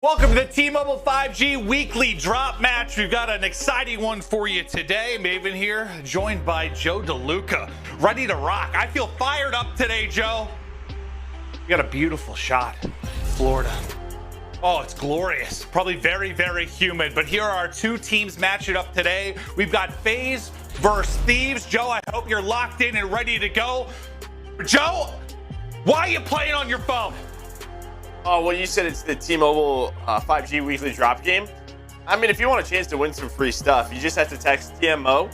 Welcome to the T-Mobile 5G weekly drop match. We've got an exciting one for you today. Maven here, joined by Joe DeLuca, ready to rock. I feel fired up today, Joe. We got a beautiful shot, Florida. Oh, it's glorious. Probably very, very humid, but here are our two teams matching up today. We've got FaZe versus Thieves. Joe, I hope you're locked in and ready to go. Joe, why are you playing on your phone? Oh, well, you said it's the T-Mobile 5G weekly drop game. I mean, if you want a chance to win some free stuff, you just have to text TMO,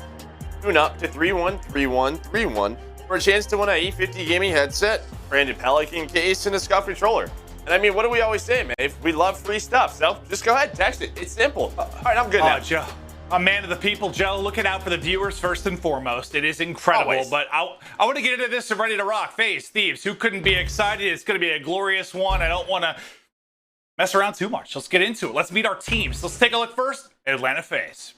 tune up to 313131 for a chance to win an E50 gaming headset, branded Pelican case, and a Scump controller. And I mean, what do we always say, man? We love free stuff, so just go ahead, text it. It's simple. All right, I'm good now. Joe, a man of the people, Joe. Looking out for the viewers first and foremost. It is incredible, Always. but I want to get into this and ready to rock. FaZe, Thieves, who couldn't be excited? It's going to be a glorious one. I don't want to mess around too much. Let's get into it. Let's meet our teams. Let's take a look first at Atlanta FaZe.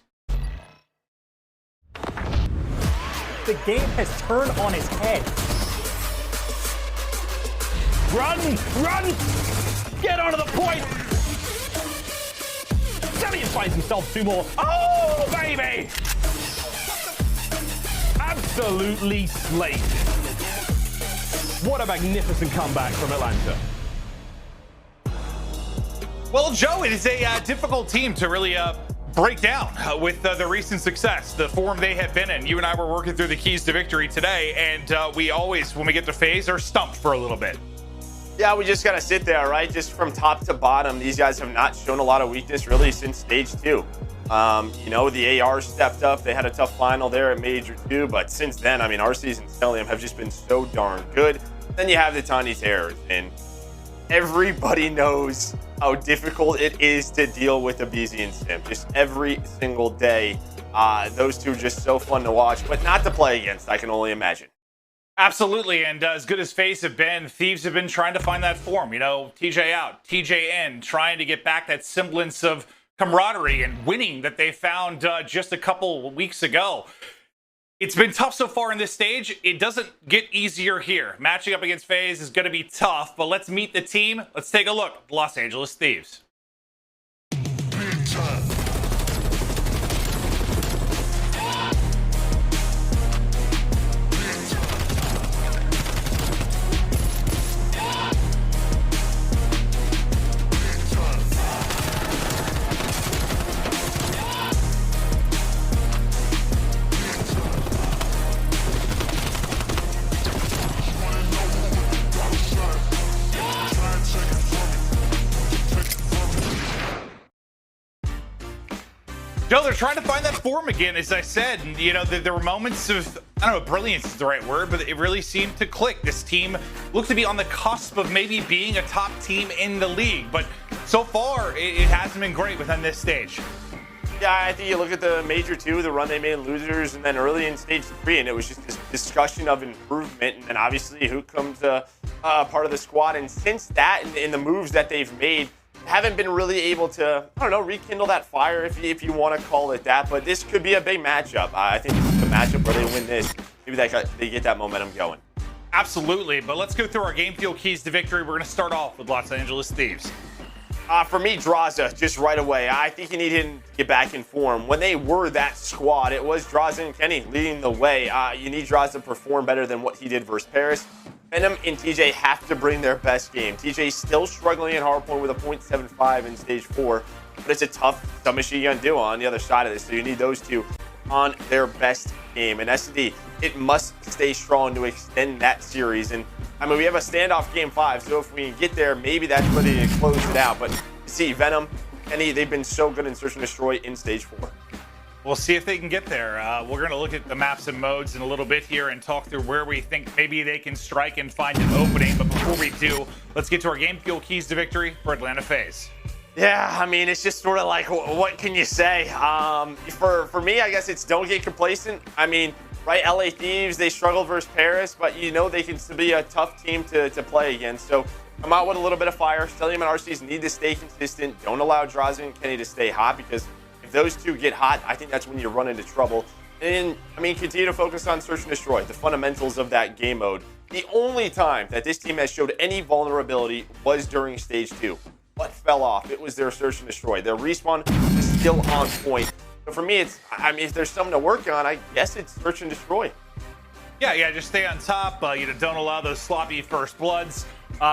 The game has turned on its head. Run! Get onto the point! Cellium finds himself two more. Oh, baby! Absolutely slayed. What a magnificent comeback from Atlanta. Well, Joe, it is a difficult team to really break down with the recent success, the form they have been in. You and I were working through the keys to victory today, and we always, when we get to FaZe, are stumped for a little bit. Yeah, we just got to sit there, right? Just from top to bottom, these guys have not shown a lot of weakness really since stage 2. You know, the AR stepped up. They had a tough final there at Major 2, but since then, I mean, Arcitys and Cellium have just been so darn good. Then you have the tiny terrors, and everybody knows how difficult it is to deal with aBeZy and Simp. Just every single day, those two are just so fun to watch, but not to play against, I can only imagine. Absolutely, and as good as FaZe have been, Thieves have been trying to find that form. You know, TJ out, TJ in, trying to get back that semblance of camaraderie and winning that they found just a couple weeks ago. It's been tough so far in this stage. It doesn't get easier here. Matching up against FaZe is going to be tough, but let's meet the team. Let's take a look at Los Angeles Thieves. Joe, they're trying to find that form again, as I said. And, you know, there were moments of, I don't know, brilliance is the right word, but it really seemed to click. This team looked to be on the cusp of maybe being a top team in the league, but so far, it hasn't been great within this stage. Yeah, I think you look at the Major 2, the run they made in losers, and then early in stage 3, and it was just this discussion of improvement, and then obviously who comes part of the squad. And since that, and the moves that they've made, haven't been really able to, I don't know, rekindle that fire, if you want to call it that. But this could be a big matchup. I think this is a matchup where they win this. Maybe they get that momentum going. Absolutely, but let's go through our game field keys to victory. We're going to start off with Los Angeles Thieves. For me, Drazah, just right away. I think you need him to get back in form. When they were that squad, it was Drazah and Kenny leading the way. You need Drazah to perform better than what he did versus Paris. Venom and TJ have to bring their best game. TJ's still struggling in hardpoint with a .75 in stage 4, but it's a tough submission you're going to do on the other side of this, so you need those two on their best game. And SD, it must stay strong to extend that series. And I mean, we have a standoff game 5, so if we can get there, maybe that's where they close it out. But you see, Venom, Kenny, they've been so good in Search and Destroy in stage 4. We'll see if they can get there. We're going to look at the maps and modes in a little bit here and talk through where we think maybe they can strike and find an opening. But before we do, let's get to our game fuel keys to victory for Atlanta FaZe. Yeah, I mean, it's just sort of like, what can you say? For me, I guess it's don't get complacent. I mean, right, LA Thieves, they struggled versus Paris, but you know they can still be a tough team to play against. So come out with a little bit of fire. Cellium and Arcitys need to stay consistent. Don't allow Drazah and Kenny to stay hot, because if those two get hot, I think that's when you run into trouble. And, I mean, continue to focus on Search and Destroy, the fundamentals of that game mode. The only time that this team has showed any vulnerability was during Stage 2. what fell off? It was their search and destroy. Their respawn is still on point. So for me, it's, I mean, if there's something to work on, I guess it's search and destroy. Yeah, just stay on top. Don't allow those sloppy first bloods.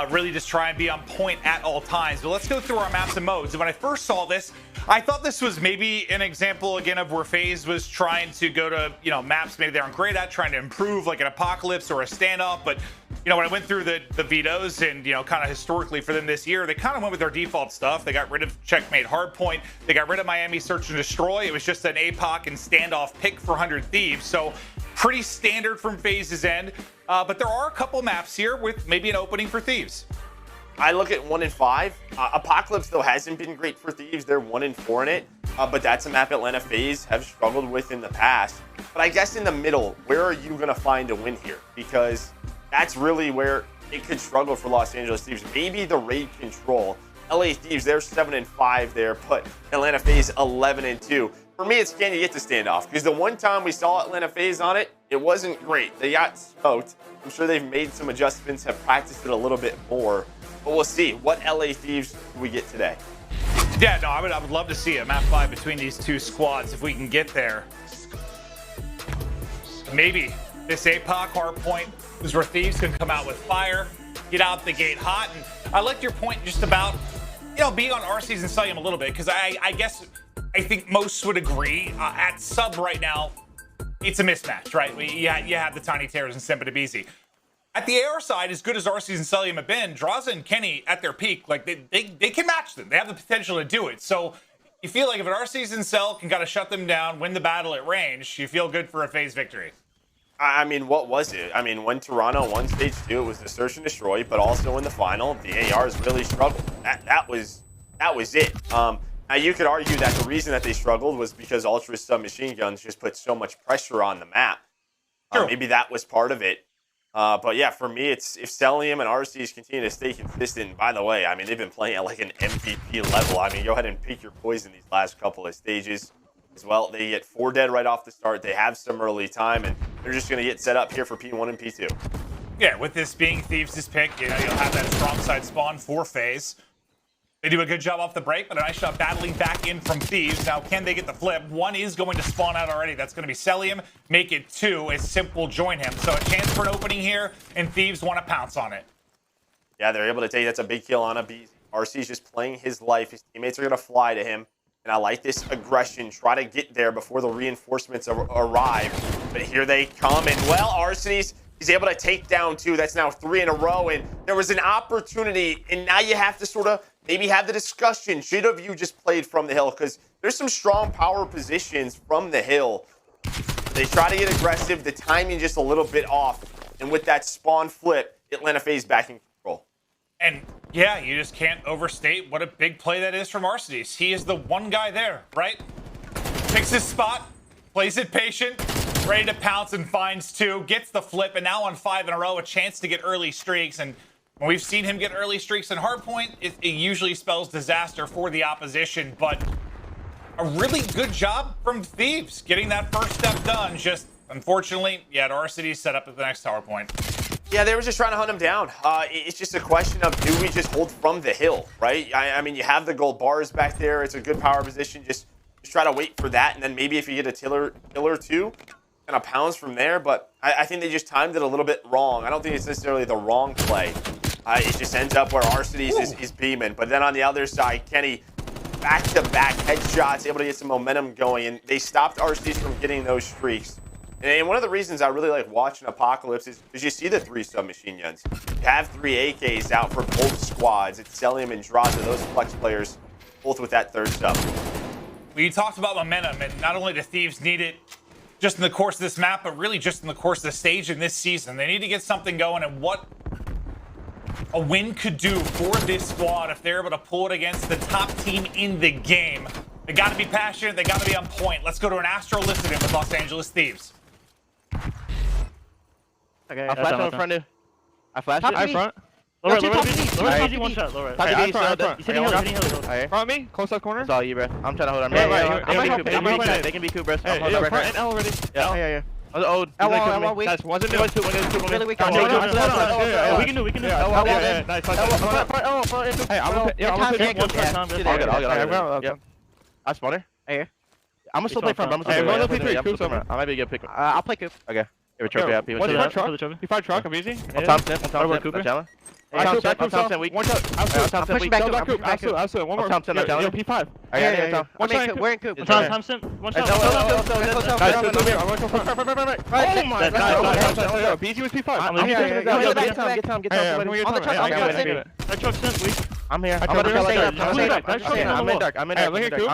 Really just try and be on point at all times. But let's go through our maps and modes. And when I first saw this, I thought this was maybe an example again of where FaZe was trying to go to, maps maybe they aren't great at, trying to improve like an Apocalypse or a standoff. But, when I went through the vetoes and, kind of historically for them this year, they kind of went with their default stuff. They got rid of Checkmate Hardpoint. They got rid of Miami Search and Destroy. It was just an APOC and standoff pick for 100 Thieves. So pretty standard from FaZe's end. But there are a couple maps here with maybe an opening for Thieves. I look at 1 and 5. Apocalypse, though, hasn't been great for Thieves. They're 1 and 4 in it. But that's a map Atlanta FaZe have struggled with in the past. But I guess in the middle, where are you going to find a win here? Because that's really where it could struggle for Los Angeles Thieves. Maybe the raid control. LA Thieves, they're 7 and 5 there. But Atlanta FaZe 11 and 2. For me, it's can you get the standoff? Because the one time we saw Atlanta FaZe on it, it wasn't great. They got smoked. I'm sure they've made some adjustments, have practiced it a little bit more. But we'll see. What LA Thieves do we get today? Yeah, no, I would love to see a map 5 between these two squads if we can get there. Maybe this APOC hardpoint is where Thieves can come out with fire, get out the gate hot. And I like your point just about, being on Arcitys and Cellium a little bit, because I think most would agree at sub right now, it's a mismatch, right? You have the Tiny Terrors and Simp and aBeZy. At the AR side, as good as Arcitys and Cellium have been, Drazah and Kenny at their peak, like they can match them. They have the potential to do it. So you feel like if an Arcitys and Cell can kind of shut them down, win the battle at range, you feel good for a FaZe victory. I mean, what was it? I mean, when Toronto won Stage 2, it was the search and destroy, but also in the final, the ARs really struggled. That was it. Now, you could argue that the reason that they struggled was because Ultra submachine guns just put so much pressure on the map. Maybe that was part of it. But yeah, for me, it's if Cellium and Arcitys continue to stay consistent. By the way, I mean, they've been playing at like an MVP level. I mean, go ahead and pick your poison these last couple of stages as well. They get 4 dead right off the start. They have some early time, and they're just going to get set up here for P1 and P2. Yeah, with this being Thieves' pick, you'll have that strong side spawn for FaZe. They do a good job off the break, but a nice shot battling back in from Thieves. Now, can they get the flip? 1 is going to spawn out already. That's going to be Cellium. Make it 2 as Simp will join him. So a chance for an opening here, and Thieves want to pounce on it. Yeah, they're able to take that's a big kill on aBeZy. RC's just playing his life. His teammates are going to fly to him. And I like this aggression. Try to get there before the reinforcements arrive. But here they come. And, well, Arcitys is able to take down 2. That's now 3 in a row. And there was an opportunity. And now you have to sort of maybe have the discussion. Should have you just played from the hill? Because there's some strong power positions from the hill. They try to get aggressive. The timing just a little bit off. And with that spawn flip, Atlanta FaZe back in control. And yeah, you just can't overstate what a big play that is from Arcitys. He is the one guy there, right? Picks his spot, plays it patient, ready to pounce and finds 2, gets the flip, and now on 5 in a row, a chance to get early streaks. And when we've seen him get early streaks in hardpoint, it usually spells disaster for the opposition. But a really good job from Thieves getting that first step done. Just unfortunately, yeah, Arcitys set up at the next tower point. Yeah, they were just trying to hunt him down. It's just a question of, do we just hold from the hill, right? I mean, you have the gold bars back there. It's a good power position. Just try to wait for that, and then maybe if you get a killer 2, kind of pounds from there. But I think they just timed it a little bit wrong. I don't think it's necessarily the wrong play. It just ends up where Arcitys is beaming. But then on the other side, Kenny, back-to-back headshots, able to get some momentum going, and they stopped Arcitys from getting those streaks. And one of the reasons I really like watching Apocalypse is because you see the 3 submachine guns. You have 3 AKs out for both squads. It's Cellium and Drazah, those flex players, both with that 3rd sub. We talked about momentum, and not only do Thieves need it just in the course of this map, but really just in the course of the stage in this season. They need to get something going, and what a win could do for this squad if they're able to pull it against the top team in the game. They got to be passionate. They got to be on point. Let's go to an Astro Listening with Los Angeles Thieves. Okay, I flashed on the front, dude. I flashed it. Front. Lower, Lower, lower, one shot, lower. Top Hey, of front, the front. he's hitting hill. Front of me, close left corner. It's all you, bro. I'm trying to hold on. Yeah, I'm I'm They can be cool, bro. Hey, I'm front and L already. Yeah. Oh, weak. That's one, two, one, two. Really weak. We can do. Nice. Hey, I'm gonna pick one shot. All good. I spawner. Here. I'm gonna still play front. I might be a good pick. I'll play Coop. Okay. Give a trophy up. What's your truck? You find truck, aBeZy? I'm Tom Simp. I'm Tom Simp. Weak. One shot. I'm pushing back Coop. Absolutely. One more. Tom Simp. Yo, P5. We're in Coop. Tom Simp. One shot. Oh my god. aBeZy was P5. I'm here. Get Tom. On the truck. I truck Simp, please. I'm here. I'm in dark. I'm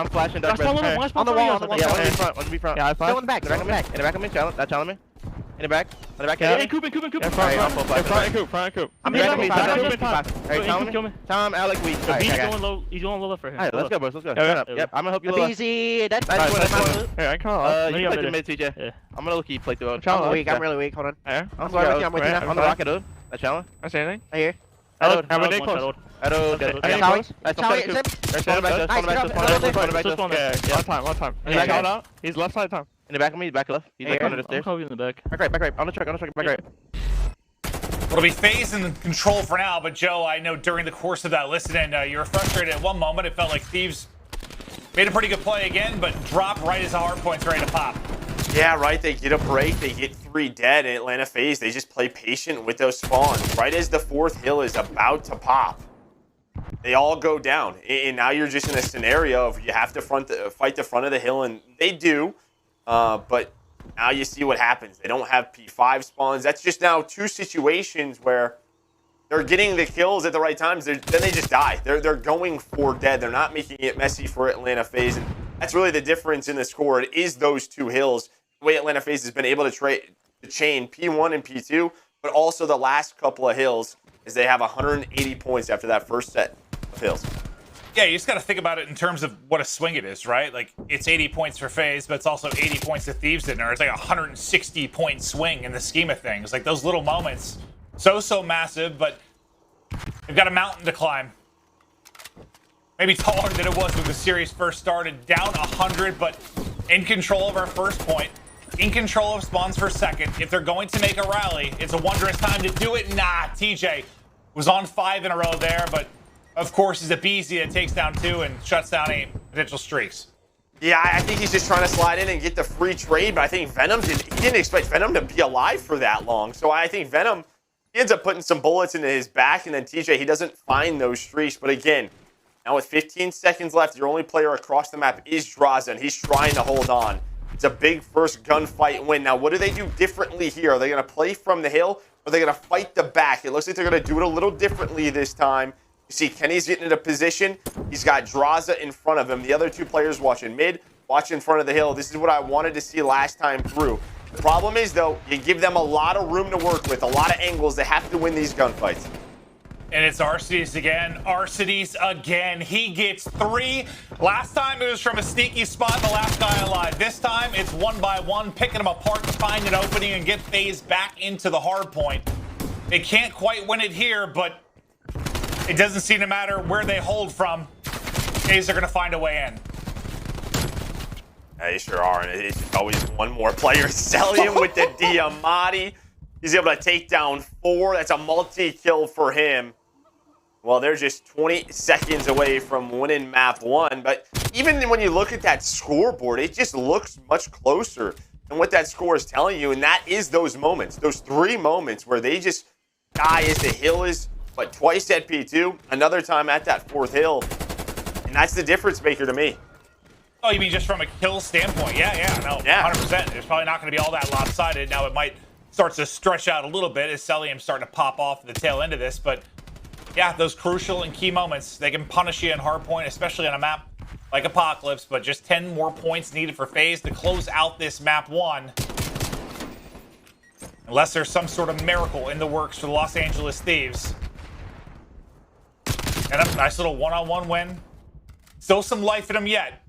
flashing dark. On the wall. Yeah, one to be front. Yeah, I Still in the back. In the back of me, challenge me. In the back. Hey, Coop. Front and Coop. I'm here. Hey, Kill me. Tom, Alec, weak. He's going low. He's going low for him. Alright, let's go, boys. Let's go. Yeah. Yep, I'm gonna help you low. aBeZy. That's Nice one. Hey, I can't. You play the mid, TJ. Yeah. I'm gonna look you play through. I'm weak. I'm really weak. Hold on. Yeah. I'm going with you. I'm with you now. On the rocket, dude. That challenge. I say anything? Right here. Have a day close. Hello, good. Charlie. That's Charlie. Simp. Simp. Spawn back. Yeah. Out. He's left side time. In the back of me, back left. He's like under the stairs. I'm in the back. Back right. On the truck, back right. It'll be FaZe in control for now, but Joe, I know during the course of that listening, you were frustrated at one moment. It felt like Thieves made a pretty good play again, but dropped right as the hard point's ready to pop. Yeah, right. They get a break. They get 3 dead. And Atlanta FaZe, they just play patient with those spawns. Right as the 4th hill is about to pop, they all go down. And now you're just in a scenario of you have to fight the front of the hill, and they do. But now you see what happens. They don't have P5 spawns. That's just now 2 situations where they're getting the kills at the right times. Then they just die. They're going for dead. They're not making it messy for Atlanta FaZe. And that's really the difference in the score. It is those 2 hills. The way Atlanta FaZe has been able to chain P1 and P2, but also the last couple of hills, as they have 180 points after that first set of hills. Yeah, you just got to think about it in terms of what a swing it is, right? Like, it's 80 points for FaZe, but it's also 80 points to Thieves in there. It's like a 160-point swing in the scheme of things. Like, those little moments, so massive, but they've got a mountain to climb. Maybe taller than it was when the series first started. Down 100, but in control of our first point. In control of spawns for second. If they're going to make a rally, it's a wondrous time to do it. Nah, TJ was on 5 in a row there, but of course, it's aBeZy that takes down 2 and shuts down any potential streaks. Yeah, I think he's just trying to slide in and get the free trade, but I think he didn't expect Venom to be alive for that long. So I think Venom, he ends up putting some bullets into his back, and then TJ, he doesn't find those streaks. But again, now with 15 seconds left, your only player across the map is Drazah, and he's trying to hold on. It's a big first gunfight win. Now, what do they do differently here? Are they going to play from the hill, or are they going to fight the back? It looks like they're going to do it a little differently this time. You see Kenny's getting into position. He's got Drazah in front of him. The other 2 players watching mid, watching in front of the hill. This is what I wanted to see last time through. The problem is, though, you give them a lot of room to work with, a lot of angles. They have to win these gunfights. And it's Arcitys again. Arcitys again. He gets 3. Last time it was from a sneaky spot, the last guy alive. This time it's 1 by 1, picking them apart to find an opening and get FaZe back into the hard point. They can't quite win it here, but it doesn't seem to matter where they hold from. FaZe are going to find a way in. They sure are, and it's always one more player. Cellium with the Diamatti. He's able to take down 4. That's a multi-kill for him. Well, they're just 20 seconds away from winning map 1. But even when you look at that scoreboard, it just looks much closer than what that score is telling you. And that is those moments, those 3 moments where they just die as the hill is, but twice at P2, another time at that 4th hill. And that's the difference maker to me. Oh, you mean just from a kill standpoint? Yeah, no, Yeah. 100%. It's probably not going to be all that lopsided. Now it might start to stretch out a little bit as Cellium's starting to pop off the tail end of this, but yeah, those crucial and key moments, they can punish you in hardpoint, especially on a map like Apocalypse, but just 10 more points needed for FaZe to close out this map 1. Unless there's some sort of miracle in the works for the Los Angeles Thieves. And a nice little one-on-one win. Still some life in them yet.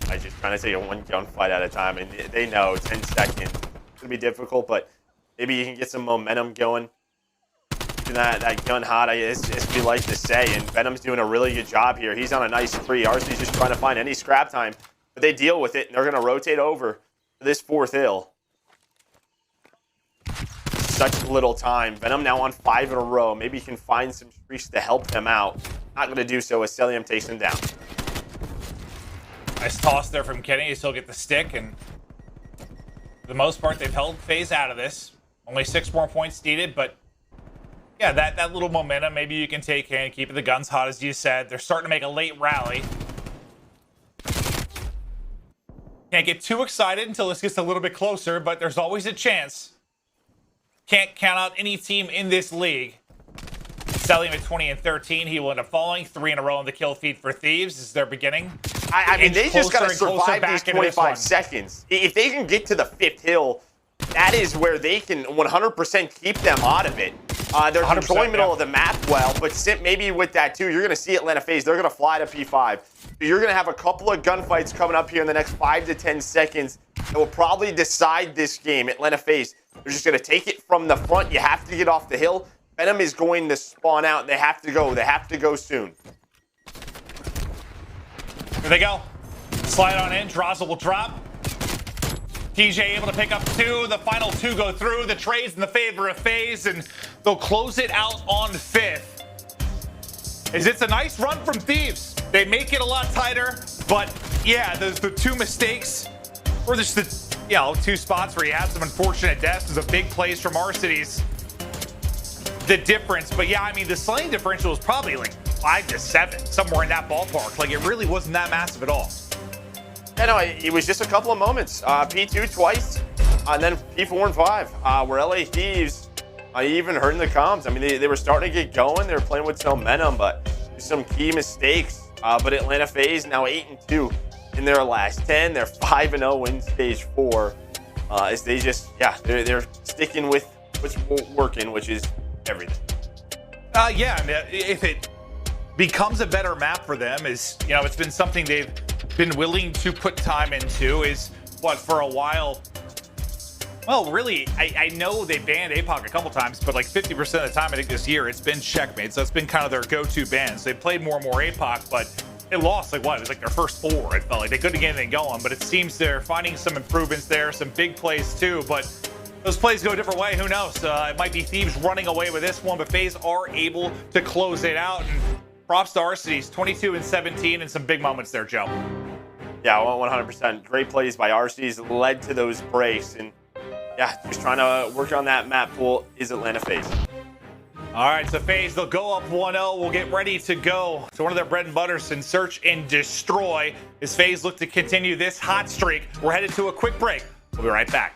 I just trying to take a 1 gunfight at a time, and they know 10 seconds. It's going to be difficult, but maybe you can get some momentum going. That gun hot, as we like to say, and Venom's doing a really good job here. He's on a nice 3. Arcitys just trying to find any scrap time but they deal with it, and they're going to rotate over to this fourth hill. Such little time. Venom now on 5 in a row. Maybe he can find some streaks to help them out. Not going to do so as Cellium takes him down. Nice toss there from Kenny. You still get the stick, and for the most part, they've held FaZe out of this. Only 6 more points needed, but yeah, that little momentum, maybe you can take in, keeping the guns hot, as you said. They're starting to make a late rally. Can't get too excited until this gets a little bit closer, but there's always a chance. Can't count out any team in this league. Cellium at 20 and 13. He will end up falling 3 in a row on the kill feed for Thieves. This is their beginning. I mean, they just got to survive these 25 seconds. If they can get to the 5th hill, that is where they can 100% keep them out of it. They're controlling middle of the map well, but Simp maybe with that too. You're going to see Atlanta FaZe. They're going to fly to P5. So you're going to have a couple of gunfights coming up here in the next 5 to 10 seconds that will probably decide this game. Atlanta FaZe, they're just going to take it from the front. You have to get off the hill. Venom is going to spawn out. They have to go. They have to go soon. Here they go. Slide on in. Drazah will drop. TJ able to pick up 2. The final 2 go through. The trades in the favor of FaZe, and they'll close it out on 5th. It's a nice run from Thieves. They make it a lot tighter, but yeah, the 2 mistakes, or just the 2 spots where you had some unfortunate deaths, is a big plays from Arcitys. The difference, but yeah, I mean, the slaying differential was probably like 5 to 7, somewhere in that ballpark. Like, it really wasn't that massive at all. Yeah, no, it was just a couple of moments. P2 twice, and then P4 and 5, where LA Thieves, even heard in the comms. I mean, they were starting to get going. They were playing with some momentum, but some key mistakes. But Atlanta FaZe now 8 and 2 in their last 10. They're 5 and 0 in stage 4. As they just, they're sticking with what's working, which is everything. Yeah, I mean, if it becomes a better map for them, it's been something they've been willing to put time into, is what, for a while. Well, really, I know they banned aPoc a couple times, but like 50% of the time, I think this year, it's been Checkmate. So it's been kind of their go-to ban. So they played more and more aPoc, but they lost like what? It was like their first 4, it felt like. They couldn't get anything going, but it seems they're finding some improvements there, some big plays too, but those plays go a different way, who knows? It might be Thieves running away with this one, but FaZe are able to close it out. And props to Arcitys, 22 and 17, and some big moments there, Joe. Yeah, 100%. Great plays by Arcitys led to those breaks. And yeah, just trying to work on that map pool is Atlanta FaZe. All right, so FaZe, they'll go up 1-0. We'll get ready to go to one of their bread and butters and search and destroy as FaZe look to continue this hot streak. We're headed to a quick break. We'll be right back.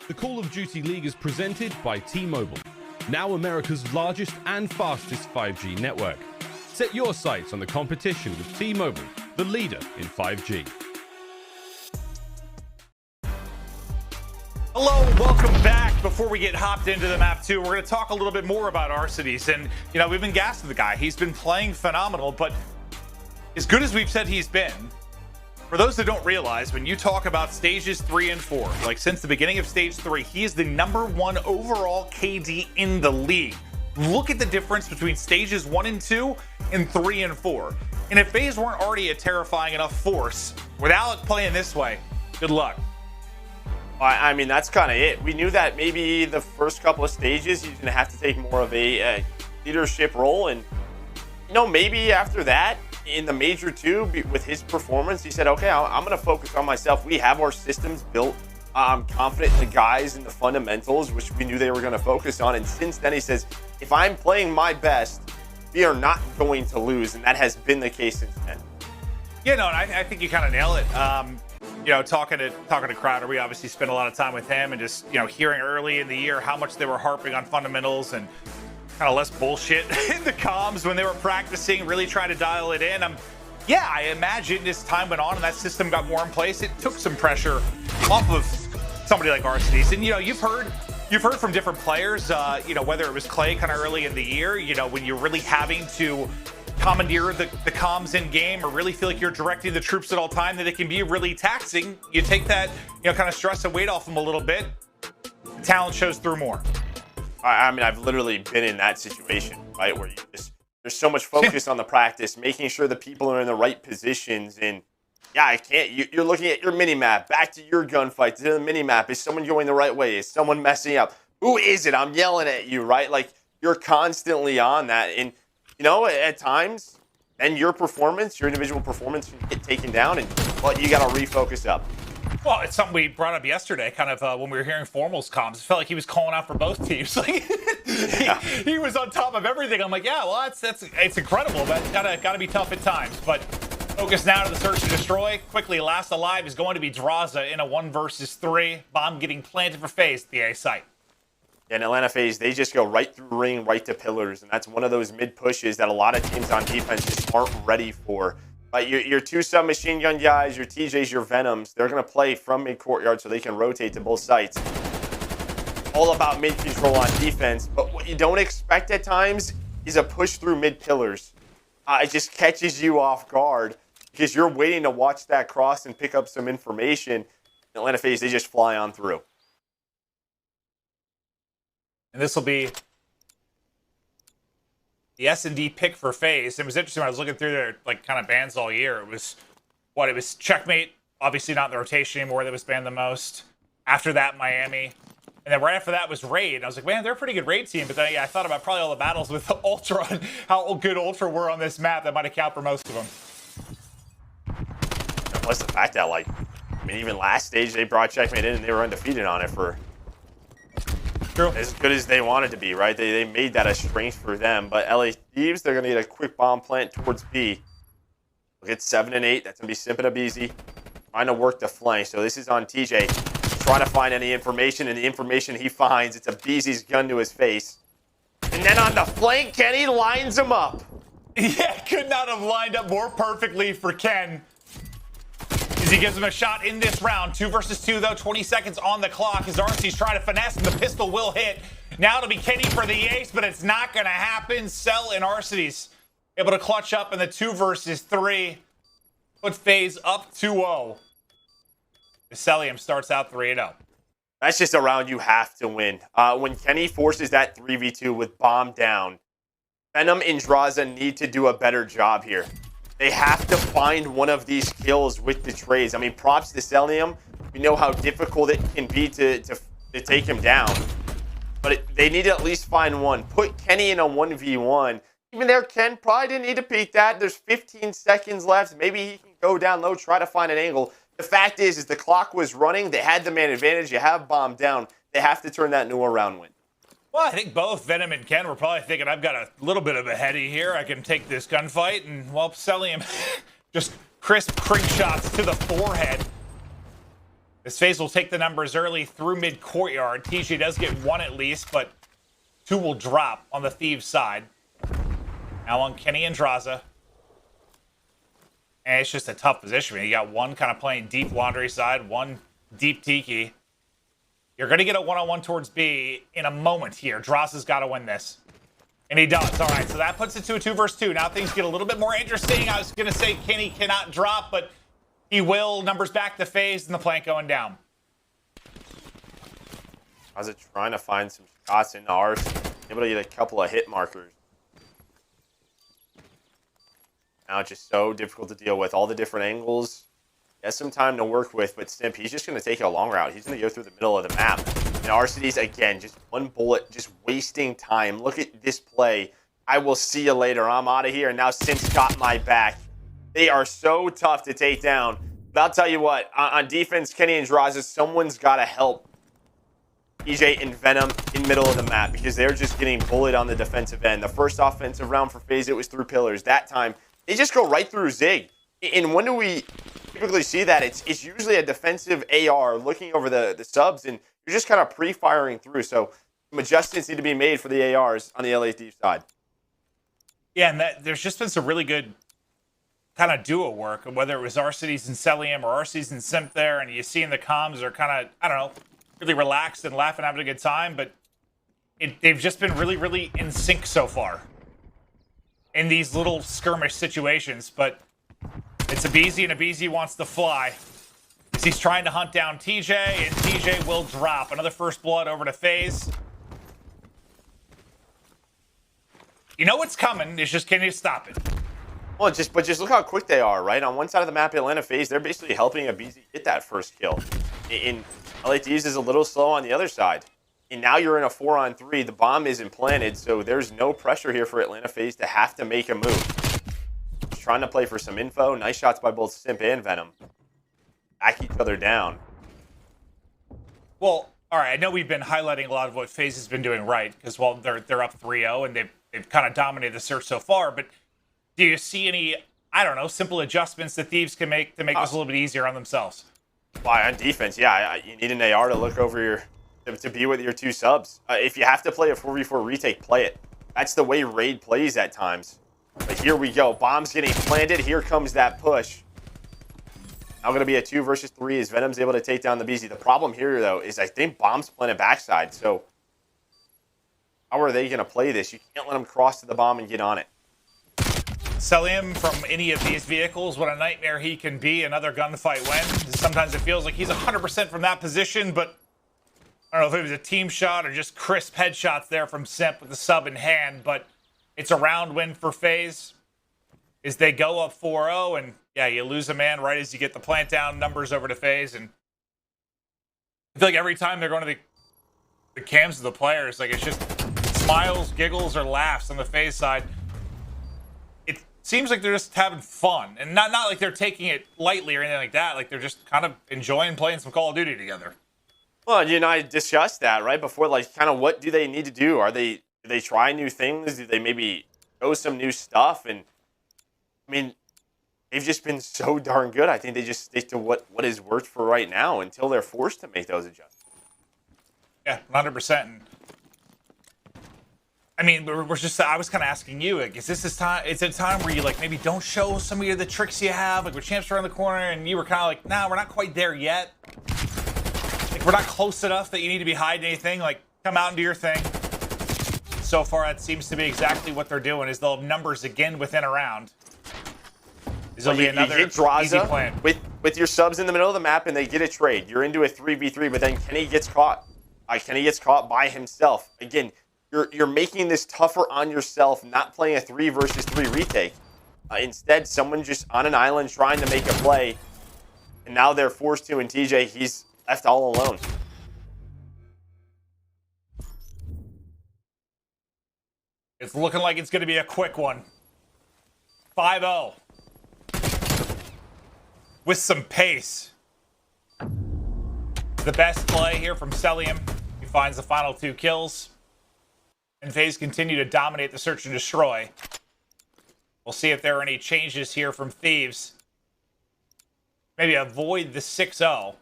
The Call of Duty League is presented by T-Mobile, now America's largest and fastest 5G network. Set your sights on the competition with T-Mobile, the leader in 5G. Hello, welcome back. Before we get hopped into the map 2, we're going to talk a little bit more about Arcitys. And, we've been gassing the guy. He's been playing phenomenal, but as good as we've said he's been, for those that don't realize, when you talk about stages 3 and 4, like since the beginning of stage 3, he is the #1 overall KD in the league. Look at the difference between stages 1 and 2 and 3 and 4. And if FaZe weren't already a terrifying enough force, without playing this way, good luck. I mean, that's kind of it. We knew that maybe the first couple of stages, he's going to have to take more of a leadership role. And, you know, maybe after that, in the Major 2, with his performance, he said, okay, I'm going to focus on myself. We have our systems built. I'm confident in the guys and the fundamentals, which we knew they were going to focus on. And since then, he says, if I'm playing my best, we are not going to lose. And that has been the case since then. Yeah, no, and I think you kind of nail it. You know, talking to Crowder, we obviously spent a lot of time with him and just, you know, hearing early in the year how much they were harping on fundamentals and kind of less bullshit in the comms when they were practicing, really trying to dial it in. Yeah, I imagine as time went on and that system got more in place, it took some pressure off of somebody like Arcitys. And, you know, you've heard from different players, you know, whether it was Clay kind of early in the year, you know, when you're really having to commandeer the comms in game or really feel like you're directing the troops at all time, that it can be really taxing. You take that, you know, kind of stress and weight off them a little bit. The talent shows through more. I mean, I've literally been in that situation, right, where there's so much focus on the practice, making sure the people are in the right positions. And yeah, you're looking at your mini map, back to your gunfight, to the mini map. Is someone going the right way? Is someone messing up? Who is it? I'm yelling at you, right? Like, you're constantly on that. And you know, at times, and your performance, your individual performance can get taken down, and well, you got to refocus up. Well, it's something we brought up yesterday, kind of when we were hearing Formal's comms. It felt like he was calling out for both teams. Like he was on top of everything. I'm like, yeah, well, it's incredible, but it's gotta be tough at times. But focus now to the search and destroy. Quickly, last alive is going to be Drazah in a 1 versus 3. Bomb getting planted for FaZe at the A site. And Atlanta FaZe, they just go right through ring, right to pillars. And that's one of those mid pushes that a lot of teams on defense just aren't ready for. Like your 2 submachine gun guys, your TJs, your Venoms, they're going to play from mid courtyard so they can rotate to both sites. All about mid control on defense. But what you don't expect at times is a push through mid pillars. It just catches you off guard because you're waiting to watch that cross and pick up some information. Atlanta FaZe, they just fly on through. And this will be the S&D pick for FaZe. It was interesting when I was looking through their like kind of bans all year. It was Checkmate, obviously not in the rotation anymore, that was banned the most. After that, Miami. And then right after that was Raid. And I was like, man, they're a pretty good Raid team. But then yeah, I thought about probably all the battles with Ultra and how good Ultra were on this map. That might account for most of them. Plus the fact that, like, I mean, even last stage they brought Checkmate in and they were undefeated on it for as good as they wanted to be, right? They made that a strength for them. But LA Thieves, they're going to get a quick bomb plant towards B. Look at 7 and 8. That's going to be Simp and aBeZy trying to work the flank. So this is on TJ, trying to find any information. And the information he finds, it's aBeZy's gun to his face. And then on the flank, Kenny lines him up. Yeah, could not have lined up more perfectly for Ken. As he gives him a shot in this round. 2 versus 2, though. 20 seconds on the clock as Arcitys trying to finesse, and the pistol will hit. Now it'll be Kenny for the ace, but it's not going to happen. Cell and Arcitys able to clutch up in the 2 versus 3. Put FaZe up 2-0. The Cellium starts out 3-0. That's just a round you have to win. When Kenny forces that 3v2 with bomb down, Venom and Drazah need to do a better job here. They have to find one of these kills with the trades. I mean, props to Cellium. We know how difficult it can be to take him down. But they need to at least find one. Put Kenny in a 1v1. Even there, Ken probably didn't need to peek that. There's 15 seconds left. Maybe he can go down low, try to find an angle. The fact is the clock was running. They had the man advantage. You have bomb down. They have to turn that into a round win. Well, I think both Venom and Ken were probably thinking, I've got a little bit of a heady here. I can take this gunfight. And, well, Cellium just crisp crank shots to the forehead. This FaZe will take the numbers early through mid-courtyard. TJ does get 1 at least, but 2 will drop on the Thieves side. Now on Kenny and Drazah. And it's just a tough position. You got one kind of playing deep laundry side, one deep tiki. You're going to get a one-on-one towards B in a moment here. Drazah's got to win this. And he does. All right, so that puts it to a 2 versus 2. Now things get a little bit more interesting. I was going to say Kenny cannot drop, but he will. Numbers back to FaZe and the plank going down. Drazah trying to find some shots in ours. Able to get a couple of hit markers. Now it's just so difficult to deal with. All the different angles. has some time to work with, but Simp, he's just going to take a long route. He's going to go through the middle of the map. And Arcitys, again, just one bullet, just wasting time. Look at this play. I will see you later. I'm out of here. And now Simp's got my back. They are so tough to take down. But I'll tell you what, on defense, Kenny and Drazah, someone's got to help TJ and Venom in middle of the map because they're just getting bullied on the defensive end. The first offensive round for FaZe, it was through pillars. That time, they just go right through Zig. And when do we typically see that? It's usually a defensive AR looking over the subs, and you're just kind of pre-firing through. So some adjustments need to be made for the ARs on the LA Thieves side. Yeah, and there's just been some really good kind of duo work, whether it was Arcitys and Cellium or Arcitys and Simp there, and you see in the comms they're kind of, I don't know, really relaxed and laughing, having a good time, but they've just been really, really in sync so far in these little skirmish situations. But it's aBeZy, and aBeZy wants to fly. As he's trying to hunt down TJ, and TJ will drop. Another first blood over to FaZe. You know what's coming, it's just, can you stop it? Well, just look how quick they are, right? On one side of the map, Atlanta FaZe, they're basically helping aBeZy get that first kill. In LA Thieves is a little slow on the other side. And now you're in a 4-on-3. The bomb isn't planted, so there's no pressure here for Atlanta FaZe to have to make a move. Just trying to play for some info. Nice shots by both Simp and Venom. Back each other down. Well, all right, I know we've been highlighting a lot of what FaZe has been doing right, because, well, they're up 3-0, and they've kind of dominated the search so far, but do you see any, I don't know, simple adjustments that Thieves can make to make this a little bit easier on themselves? Why, on defense, yeah, you need an AR to look over to be with your two subs. If you have to play a 4v4 retake, play it. That's the way Raid plays at times. But here we go. Bomb's getting planted. Here comes that push. Now going to be a 2 versus 3 as Venom's able to take down the aBeZy. The problem here, though, is I think Bomb's planted backside. So how are they going to play this? You can't let them cross to the bomb and get on it. Cellium from any of these vehicles, what a nightmare he can be. Another gunfight win. Sometimes it feels like he's 100% from that position, but I don't know if it was a team shot or just crisp headshots there from Simp with the sub in hand, but it's a round win for FaZe as they go up 4-0, and yeah, you lose a man right as you get the plant down numbers over to FaZe, and I feel like every time they're going to the cams of the players, like it's just smiles, giggles, or laughs on the FaZe side. Seems like they're just having fun, and not like they're taking it lightly or anything like that. Like they're just kind of enjoying playing some Call of Duty together. Well, you and I discussed that right before. Like, kind of what do they need to do? Do they try new things? Do they maybe show some new stuff? And I mean, they've just been so darn good. I think they just stick to what has worked for right now until they're forced to make those adjustments. Yeah, 100%. I mean, we're just, I was kind of asking you, like, is this time, it's a time where you, like, maybe don't show some of the tricks you have, like, with champs around the corner, and you were kind of like, nah, we're not quite there yet. Like, we're not close enough that you need to be hiding anything. Like, come out and do your thing. So far, that seems to be exactly what they're doing, is they'll have numbers again within a round. There'll be another you hit Drazah easy plan. with your subs in the middle of the map, and they get a trade. You're into a 3v3, but then Kenny gets caught. Kenny gets caught by himself. Again, You're making this tougher on yourself, not playing a 3 versus 3 retake. Instead, someone just on an island trying to make a play, and now they're forced to, and TJ, he's left all alone. It's looking like it's going to be a quick one. 5-0. With some pace. The best play here from Cellium. He finds the final 2 kills. And FaZe continue to dominate the search and destroy. We'll see if there are any changes here from Thieves. Maybe avoid the 6-0.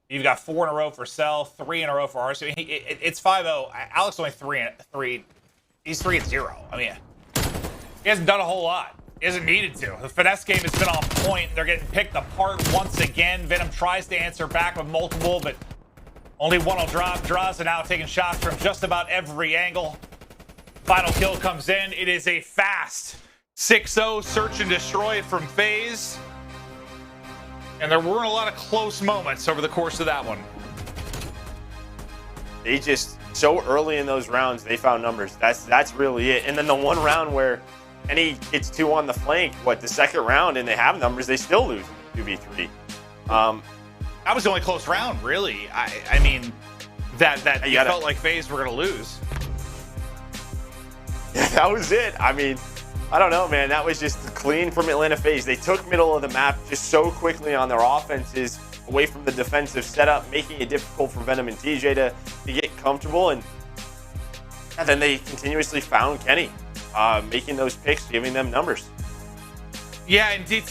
You've got 4 in a row for Cell, 3 in a row for Arcitys. It's 5-0. Alex only 3. He's 3-0. I mean, he hasn't done a whole lot. He hasn't needed to. The finesse game has been on point. They're getting picked apart once again. Venom tries to answer back with multiple, but only one will drop. Drazah now taking shots from just about every angle. Final kill comes in. It is a fast 6-0 search and destroy from FaZe. And there weren't a lot of close moments over the course of that one. They just, so early in those rounds, they found numbers. That's really it. And then the one round where Kenny gets 2 on the flank, the second round, and they have numbers, they still lose 2v3. That was the only close round, really. I mean, that you felt like FaZe were going to lose. Yeah, that was it. I mean, I don't know, man. That was just clean from Atlanta FaZe. They took middle of the map just so quickly on their offenses, away from the defensive setup, making it difficult for Venom and TJ to get comfortable. And then they continuously found Kenny, making those picks, giving them numbers. Yeah, indeed.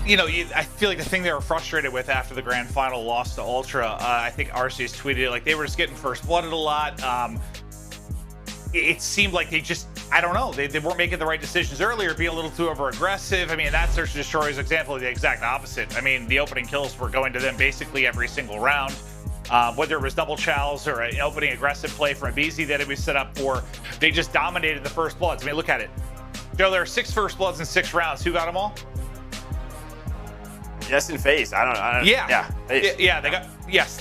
You know, I feel like the thing they were frustrated with after the grand final loss to Ultra, I think Arcitys tweeted it, like they were just getting first blooded a lot. It seemed like they just, I don't know, they weren't making the right decisions earlier, being a little too over aggressive. I mean, that Search and Destroyer's example of the exact opposite. I mean, the opening kills were going to them basically every single round. Whether it was double chows or an opening aggressive play from aBeZy that it was set up for, they just dominated the first bloods. I mean, look at it. Joe, there are 6 first bloods in 6 rounds. Who got them all? Yes, in FaZe. I don't. Yeah. FaZe. Yeah.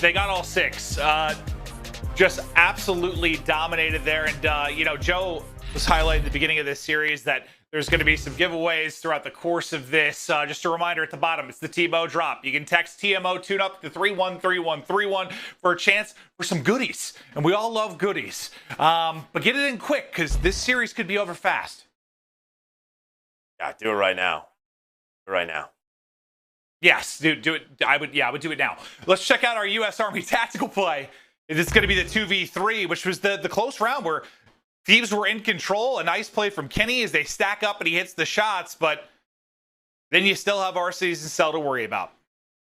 They got all 6. Just absolutely dominated there. And you know, Joe was highlighting at the beginning of this series that there's going to be some giveaways throughout the course of this. Just a reminder at the bottom, it's the TMO drop. You can text TMO tune up to 313131 for a chance for some goodies. And we all love goodies. But get it in quick because this series could be over fast. Yeah, do it right now. Do it right now. Yes, do it. I would do it now. Let's check out our U.S. Army tactical play. It's going to be the 2v3, which was the close round where Thieves were in control. A nice play from Kenny as they stack up and he hits the shots, but then you still have Arcitys and Cell to worry about.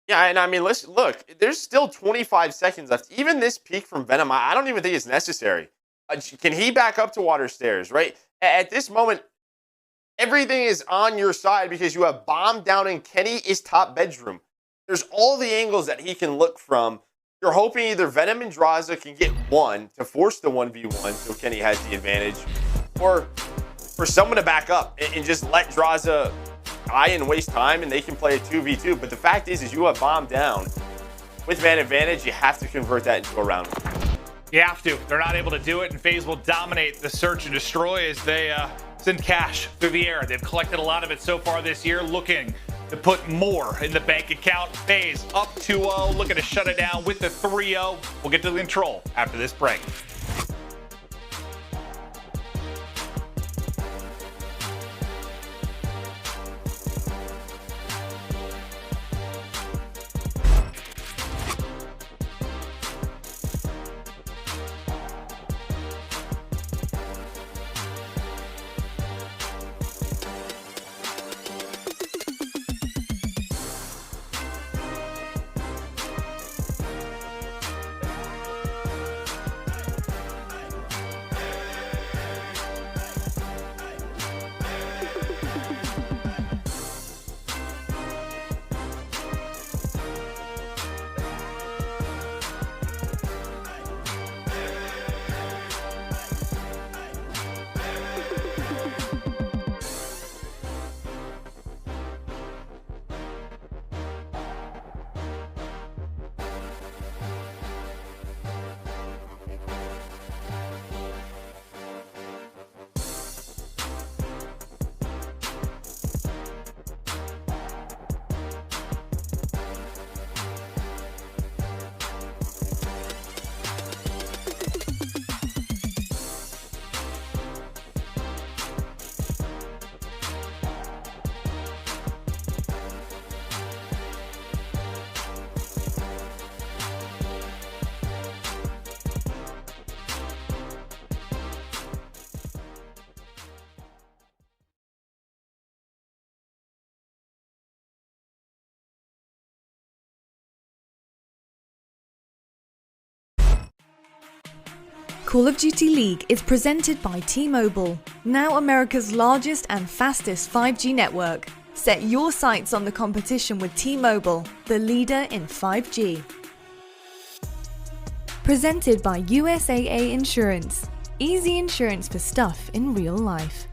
Yeah, and I mean, listen, look, there's still 25 seconds left. Even this peek from Venom, I don't even think it's necessary. Can he back up to water stairs, right? At this moment, everything is on your side because you have bomb down in Kenny's top bedroom. There's all the angles that he can look from. You're hoping either Venom and Drazah can get one to force the 1v1 so Kenny has the advantage, or for someone to back up and just let Drazah die and waste time and they can play a 2v2. But the fact is you have bomb down. With man advantage, you have to convert that into a round. You have to. They're not able to do it, and FaZe will dominate the search and destroy as they send cash through the air. They've collected a lot of it so far this year, looking to put more in the bank account. FaZe up 2-0, looking to shut it down with the 3-0. We'll get to the control after this break. Call of Duty League is presented by T-Mobile, now America's largest and fastest 5G network. Set your sights on the competition with T-Mobile, the leader in 5G. Presented by USAA Insurance, easy insurance for stuff in real life.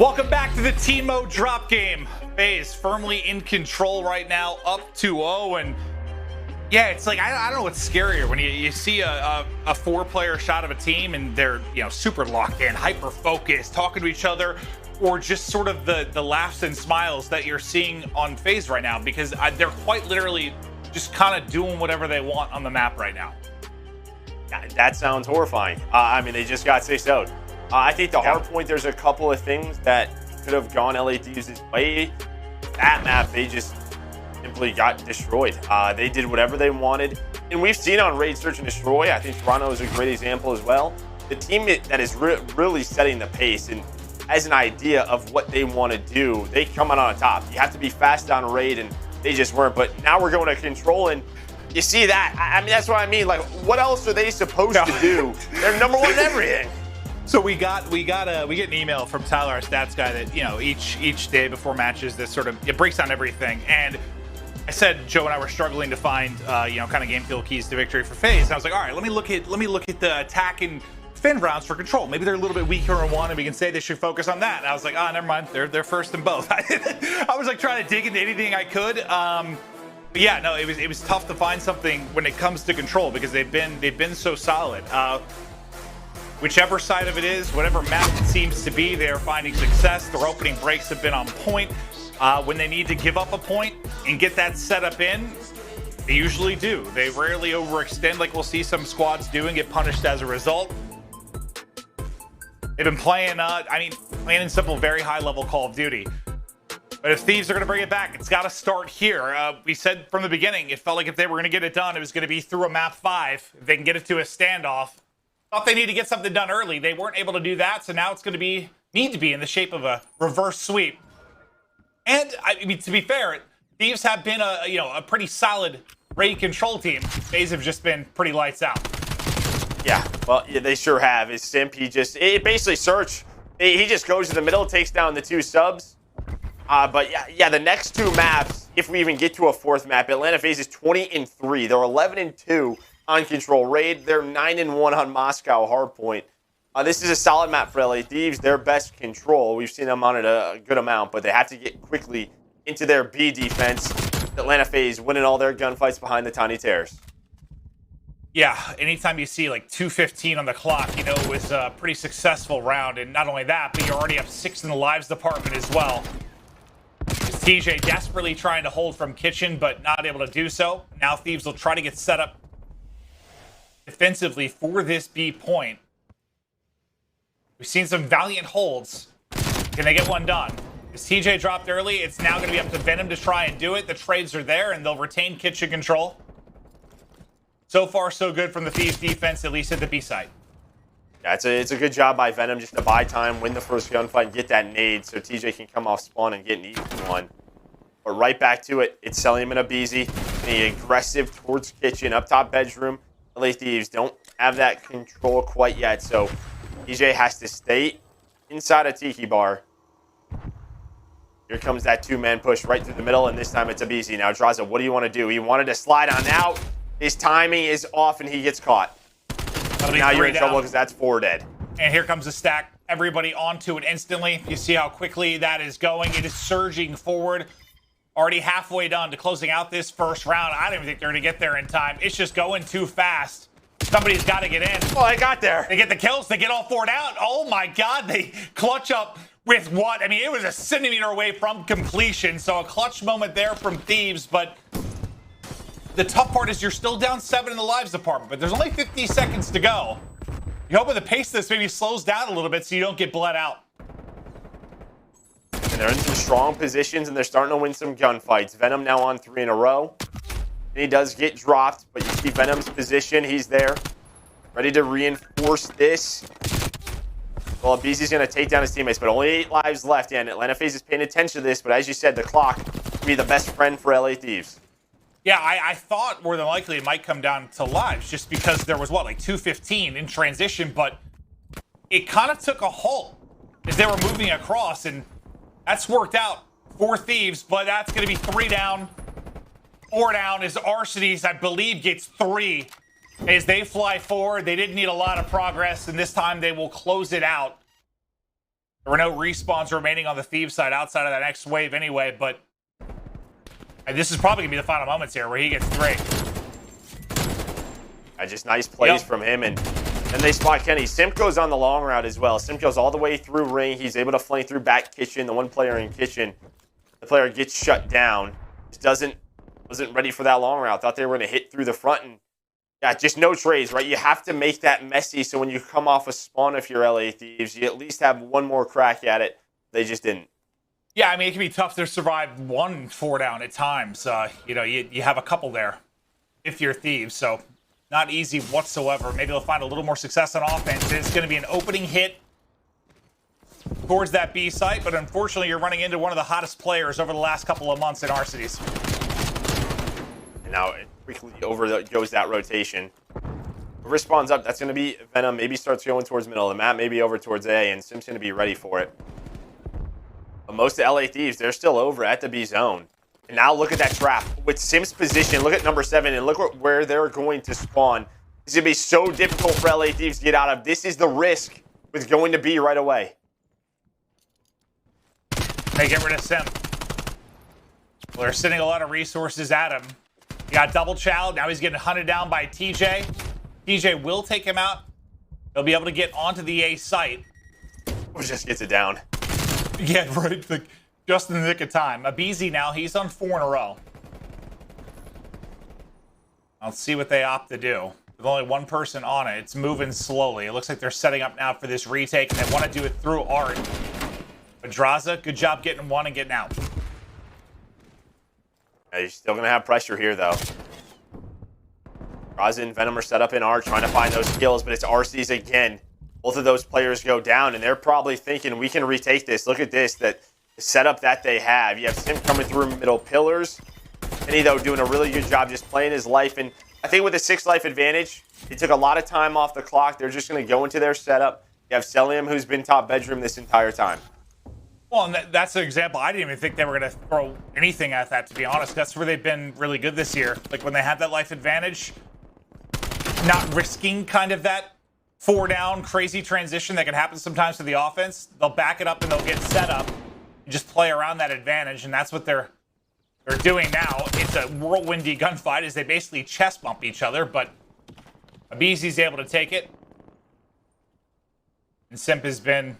Welcome back to the Teemo drop game. FaZe firmly in control right now, up 2-0, and yeah, it's like I don't know what's scarier when you see a 4-player shot of a team and they're super locked in, hyper focused, talking to each other, or just sort of the laughs and smiles that you're seeing on FaZe right now, because they're quite literally just kind of doing whatever they want on the map right now. Yeah, that sounds horrifying. I mean, they just got 6-0'd. I think the hard point, there's a couple of things that could have gone LA Thieves' way. That map, they just simply got destroyed. They did whatever they wanted. And we've seen on Raid Search and Destroy, I think Toronto is a great example as well. The team that is really setting the pace and has an idea of what they want to do, they come out on top. You have to be fast on Raid, and they just weren't. But now we're going to Control, and you see that. I mean, that's what I mean. Like, what else are they supposed to do? They're number one in everything. So we get an email from Tyler, our stats guy, that each day before matches, this sort of it breaks down everything. And I said Joe and I were struggling to find kind of game feel keys to victory for FaZe. And I was like, all right, let me look at the attack and defend rounds for Control. Maybe they're a little bit weaker in one, and we can say they should focus on that. And I was like, never mind, they're first in both. I was like trying to dig into anything I could. But yeah, no, it was tough to find something when it comes to Control, because they've been so solid. Whichever side of it is, whatever map it seems to be, they are finding success. Their opening breaks have been on point. When they need to give up a point and get that setup in, they usually do. They rarely overextend like we'll see some squads do and get punished as a result. They've been playing, plain and simple, very high-level Call of Duty. But if Thieves are going to bring it back, it's got to start here. We said from the beginning, it felt like if they were going to get it done, it was going to be through a map 5. If they can get it to a standoff. Thought they need to get something done early. They weren't able to do that, so now it's going to need to be in the shape of a reverse sweep. And I mean, to be fair, Thieves have been a pretty solid raid control team. FaZe have just been pretty lights out. Yeah, well, yeah, they sure have. His Simp, it basically Search. He just goes to the middle, takes down the 2 subs. But yeah, the next 2 maps, if we even get to a 4th map, Atlanta FaZe is 20-3. They're 11-2 on Control Raid. They're 9-1 on Moscow Hardpoint. This is a solid map for LA Thieves. Their best Control. We've seen them on it a good amount, but they have to get quickly into their B defense. Atlanta FaZe winning all their gunfights behind the Tiny Terrors. Yeah, anytime you see like 2:15 on the clock, it was a pretty successful round. And not only that, but you're already up 6 in the lives department as well. TJ desperately trying to hold from Kitchen, but not able to do so. Now Thieves will try to get set up defensively for this B point. We've seen some valiant holds. Can they get one done? As TJ dropped early, it's now going to be up to Venom to try and do it. The trades are there, and they'll retain Kitchen control. So far, so good from the Thieves defense, at least at the B site. Yeah, it's a good job by Venom just to buy time, win the first gunfight, and get that nade so TJ can come off spawn and get an easy one. But right back to it, it's Cellium and aBeZy. The aggressive towards Kitchen, up top bedroom. LA Thieves don't have that control quite yet, so TJ has to stay inside a Tiki bar. Here comes that 2-man push right through the middle, and this time it's aBeZy. Now, Drazah, what do you want to do? He wanted to slide on out. His timing is off, and he gets caught. Now you're in trouble because that's 4 dead. And here comes the stack. Everybody onto it instantly. You see how quickly that is going. It is surging forward. Already halfway done to closing out this first round. I don't even think they're going to get there in time. It's just going too fast. Somebody's got to get in. Oh, they got there. They get the kills. They get all 4 down. Oh, my God. They clutch up with what? I mean, it was a centimeter away from completion. So a clutch moment there from Thieves. But the tough part is you're still down 7 in the lives department. But there's only 50 seconds to go. You hope the pace of this maybe slows down a little bit so you don't get bled out. And they're in some strong positions, and they're starting to win some gunfights. Venom now on 3 in a row. And he does get dropped, but you see Venom's position. He's there, ready to reinforce this. Well, aBeZy's going to take down his teammates, but only 8 lives left. And Atlanta FaZe is paying attention to this, but as you said, the clock will be the best friend for LA Thieves. Yeah, I thought more than likely it might come down to lives just because there was, like 2:15 in transition, but it kind of took a halt as they were moving across, and that's worked out for Thieves, but that's going to be 3 down. 4 down as Arcitys, I believe, gets 3 as they fly forward. They didn't need a lot of progress, and this time they will close it out. There were no respawns remaining on the Thieves side outside of that next wave anyway, but this is probably going to be the final moments here where he gets 3. Just nice plays from him, and then they spot Kenny. Simp goes on the long route as well. Simp goes all the way through ring. He's able to flank through back kitchen. The one player in kitchen, the player gets shut down. Just wasn't ready for that long route. Thought they were going to hit through the front, and yeah, just no trades, right? You have to make that messy so when you come off a spawn, if you're LA Thieves, you at least have one more crack at it. They just didn't. Yeah, I mean, it can be tough to survive 1 4 down at times. You know, you have a couple there if you're Thieves, so not easy whatsoever. Maybe they'll find a little more success on offense. It's going to be an opening hit towards that B site, but unfortunately, you're running into one of the hottest players over the last couple of months in Arcitys. And now it quickly goes that rotation. Whoever spawns up, that's going to be Venom. Maybe starts going towards middle of the map, maybe over towards A, and Simp's going to be ready for it. But most of LA Thieves, they're still over at the B zone. And now look at that trap. With Simp's position, look at number 7, and look where they're going to spawn. It's going to be so difficult for LA Thieves to get out of. This is the risk with going to B right away. They get rid of Simp. Well, they're sending a lot of resources at him. He got double chowed. Now he's getting hunted down by TJ. TJ will take him out. They'll be able to get onto the A site. Or just gets it down. Yeah, right. Just in the nick of time. aBeZy now, he's on 4 in a row. Let's see what they opt to do. With only one person on it, it's moving slowly. It looks like they're setting up now for this retake, and they want to do it through Art. But Drazah, good job getting 1 and getting out. Yeah, you're still going to have pressure here, though. Drazah and Venom are set up in Art, trying to find those kills, but it's Arcitys again. Both of those players go down, and they're probably thinking, we can retake this. Look at this, the setup that they have. You have Simp coming through middle pillars. Kenny, though, doing a really good job just playing his life. And I think with a 6 life advantage, he took a lot of time off the clock. They're just going to go into their setup. You have Cellium, who's been top bedroom this entire time. Well, and that's an example. I didn't even think they were going to throw anything at that, to be honest. That's where they've been really good this year. Like, when they have that life advantage, not risking kind of that 4 down crazy transition that can happen sometimes to the offense. They'll back it up and they'll get set up and just play around that advantage, and that's what they're doing now. It's a whirlwindy gunfight as they basically chest bump each other, but aBeZy's able to take it. And Simp has been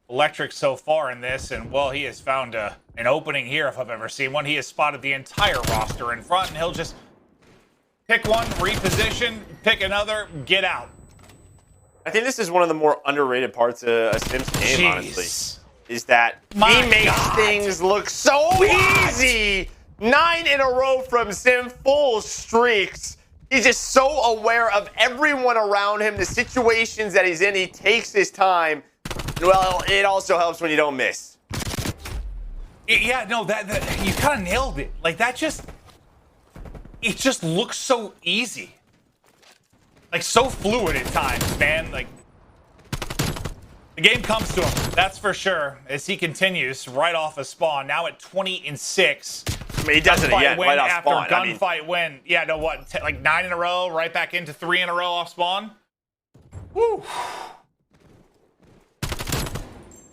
electric so far in this, and well, he has found an opening here if I've ever seen one. He has spotted the entire roster in front, and he'll just pick one, reposition, pick another, get out. I think this is one of the more underrated parts of Simp's game, honestly. Is that he makes things look so easy. 9 in a row from Sim, full streaks. He's just so aware of everyone around him, the situations that he's in. He takes his time. Well, it also helps when you don't miss. Yeah, no, that you kind of nailed it. Like, it just looks so easy. Like, so fluid at times, man. Like, the game comes to him, that's for sure, as he continues right off a spawn. Now at 20-6. I mean, he does it again, right off spawn. Gunfight win. Yeah, no, what? Like 9 in a row, right back into 3 in a row off spawn? Woo.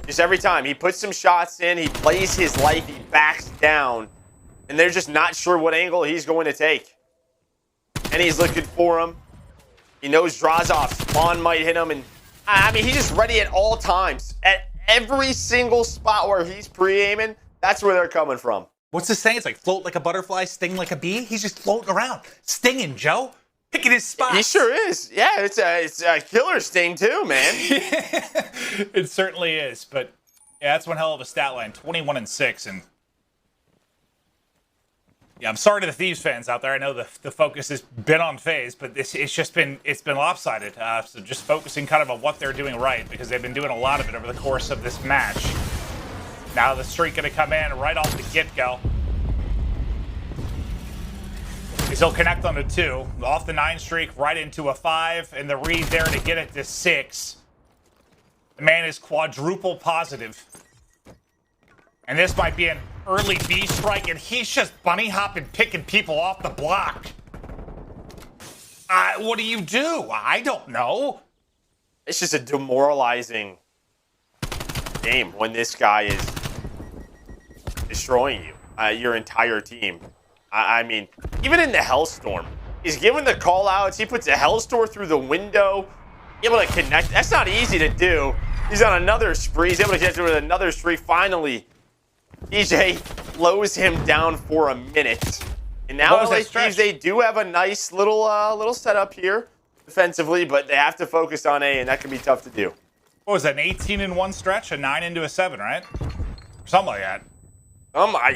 Just every time. He puts some shots in, he plays his life, he backs down, and they're just not sure what angle he's going to take. And he's looking for him. He knows Drazah off spawn might hit him, and I mean, he's just ready at all times. At every single spot where he's pre-aiming, that's where they're coming from. What's this saying? It's like float like a butterfly, sting like a bee. He's just floating around, stinging, Joe. Picking his spots. He sure is. Yeah, it's a killer sting too, man. It certainly is. But yeah, that's one hell of a stat line. 21-6, and yeah, I'm sorry to the Thieves fans out there. I know the focus has been on FaZe, but it's been lopsided. So just focusing kind of on what they're doing right, because they've been doing a lot of it over the course of this match. Now the streak going to come in right off the get-go. He'll connect on a 2, off the 9 streak, right into a 5, and the read there to get it to 6. The man is quadruple positive. And this might be an early B strike, and he's just bunny hopping, picking people off the block. What do you do? I don't know. It's just a demoralizing game when this guy is destroying you, your entire team. I mean, even in the Hellstorm, he's giving the call outs. He puts a Hellstorm through the window, able to connect. That's not easy to do. He's on another spree. He's able to get through another spree. Finally, TJ slows him down for a minute. And now LA Thieves, they do have a nice little setup here defensively, but they have to focus on A, and that can be tough to do. What was that, an 18 in one stretch? A 9 into a 7, right? Something like that.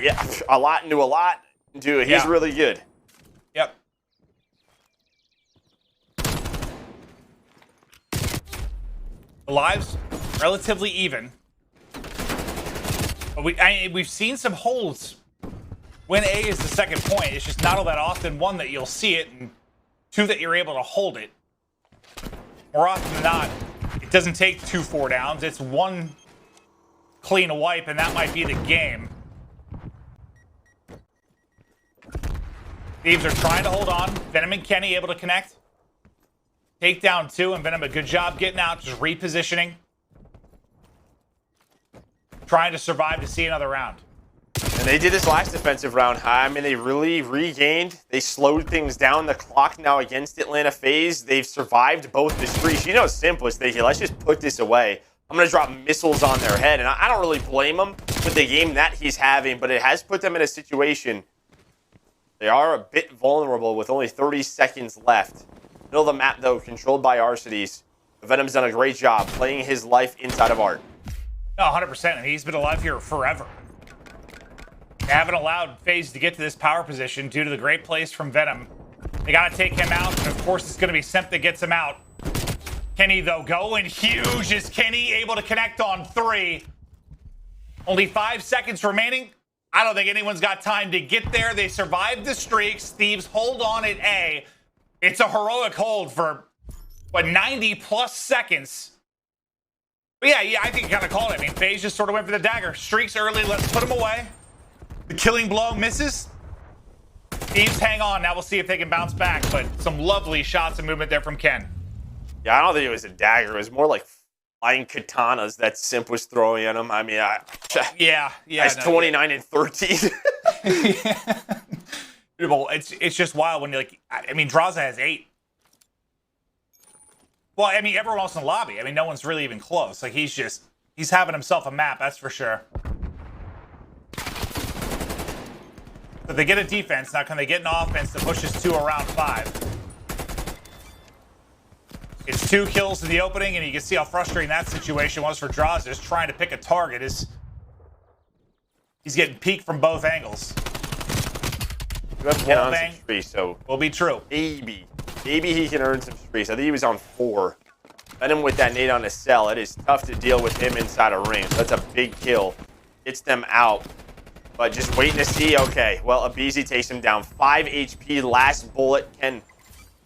Yeah, a lot into a lot. Dude, he's really good. Yep. The lives relatively even. But we've seen some holds when A is the second point. It's just not all that often, one, that you'll see it, and two, that you're able to hold it. More often than not, it doesn't take 2 4 downs. It's one clean wipe, and that might be the game. Thieves are trying to hold on. Venom and Kenny able to connect. Take down 2, and Venom a good job getting out, just repositioning. Trying to survive to see another round. And they did this last defensive round. I mean, they really regained. They slowed things down. The clock now against Atlanta FaZe. They've survived both the streaks. You know, Simp was thinking, let's just put this away. I'm going to drop missiles on their head. And I don't really blame him with the game that he's having, but it has put them in a situation. They are a bit vulnerable with only 30 seconds left. Middle of the map, though, controlled by Arcitys. Venom's done a great job playing his life inside of Art. No, 100%. I mean, he's been alive here forever. They haven't allowed FaZe to get to this power position due to the great plays from Venom. They got to take him out, and of course, it's going to be Simp that gets him out. Kenny, though, going huge. Is Kenny able to connect on 3? Only 5 seconds remaining. I don't think anyone's got time to get there. They survived the streaks. Thieves hold on at A. It's a heroic hold for, what, 90-plus seconds. But yeah, I think you kind of called it. I mean, FaZe just sort of went for the dagger. Streaks early, let's put him away. The killing blow misses. Thieves hang on. Now we'll see if they can bounce back, but some lovely shots and movement there from Ken. Yeah, I don't think it was a dagger. It was more like flying katanas that Simp was throwing at him. I mean, yeah. That's 29 and 13. Well, it's just wild when you're like, I mean, Drazah has 8. Well, I mean, everyone else in the lobby. I mean, no one's really even close. Like, he's having himself a map, that's for sure. So they get a defense. Now, can they get an offense that pushes 2 around 5? It's 2 kills in the opening, and you can see how frustrating that situation was for Drazah, just trying to pick a target. He's getting peeked from both angles. You have 10 on some streaks, so will be true. Maybe he can earn some streaks. I think he was on 4. Venom with that nade on his cell. It is tough to deal with him inside a ring. So that's a big kill. Gets them out. But just waiting to see. Okay, well, aBeZy takes him down. 5 HP, last bullet. Ken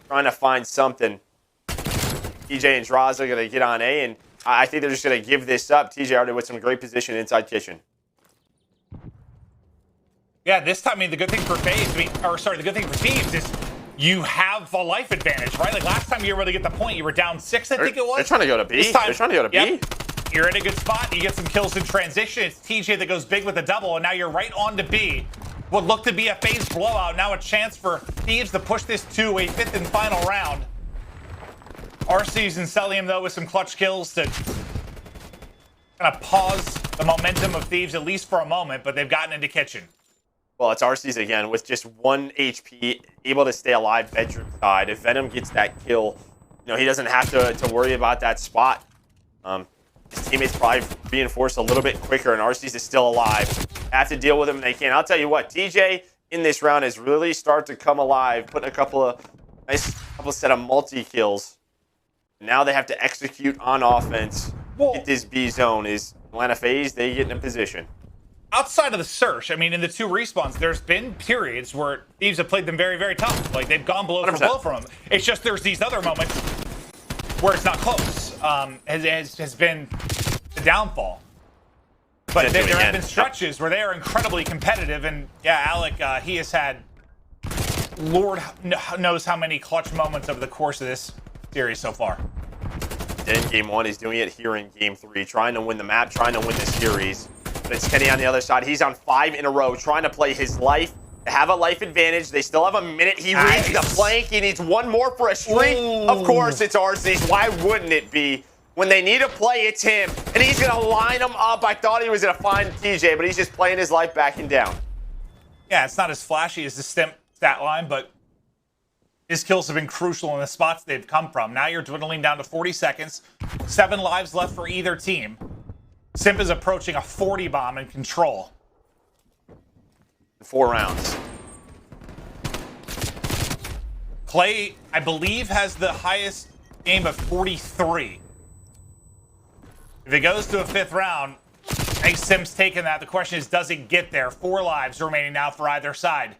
trying to find something. TJ and Drazah are going to get on A, and I think they're just going to give this up. TJHaLy with some great position inside kitchen. Yeah, this time, I mean, the good thing for FaZe, the good thing for Thieves is you have a life advantage, right? Like last time you were able to get the point, you were down 6, I think it was. They're trying to go to B. They're trying to go to B. You're in a good spot. You get some kills in transition. It's TJ that goes big with the double, and now you're right on to B. What looked to be a FaZe blowout, now a chance for Thieves to push this to a 5th and final round. Arcitys and Cellium, though, with some clutch kills to kind of pause the momentum of Thieves, at least for a moment, but they've gotten into kitchen. Well, it's Arcitys again with just 1 HP, able to stay alive bedroom side. If Venom gets that kill, you know, he doesn't have to worry about that spot. His teammates probably reinforce a little bit quicker, and Arcitys is still alive. Have to deal with him, and they can. I'll tell you what, TJ in this round has really started to come alive, putting a couple set of multi-kills. Now they have to execute on offense. Get this B zone. Is Atlanta FaZe, they get in a position. Outside of the search, I mean, in the 2 respawns, there's been periods where Thieves have played them very, very tough. Like, they've gone blow for blow from them. It's just there's these other moments where it's not close. Has been the downfall. But there have been stretches where they are incredibly competitive. And, yeah, aLLeY, he has had Lord knows how many clutch moments over the course of this series so far. did in Game 1. He's doing it here in Game 3, trying to win the map, trying to win the series. But it's Kenny on the other side. He's on 5 in a row, trying to play his life. They have a life advantage. They still have a minute. He reads the flank. He needs one more for a streak. Ooh. Of course, it's Arcitys. Why wouldn't it be? When they need a play, it's him. And he's going to line them up. I thought he was going to find TJ, but he's just playing his life backing down. Yeah, it's not as flashy as the Simp stat line, but his kills have been crucial in the spots they've come from. Now you're dwindling down to 40 seconds. 7 lives left for either team. Simp is approaching a 40 bomb in control. 4 rounds. Clay, I believe, has the highest game of 43. If it goes to a 5th round, I think Simp's taking that. The question is, does it get there? 4 lives remaining now for either side.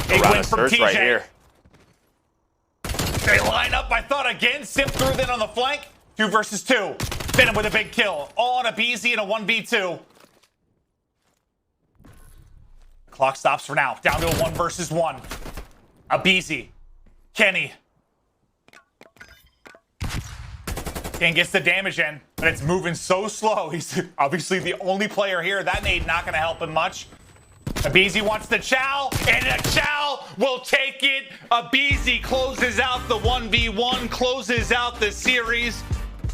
Big win from TJ. Right here. They line up, I thought, again. Simp threw it in on the flank. 2 versus 2. Venom with a big kill. All on aBeZy and a 1v2. Clock stops for now. Down to a 1 versus 1. aBeZy. Kenny. Ken gets the damage in, but it's moving so slow. He's obviously the only player here. That nade not going to help him much. aBeZy wants the chow, and the chow will take it. aBeZy closes out the 1v1, closes out the series.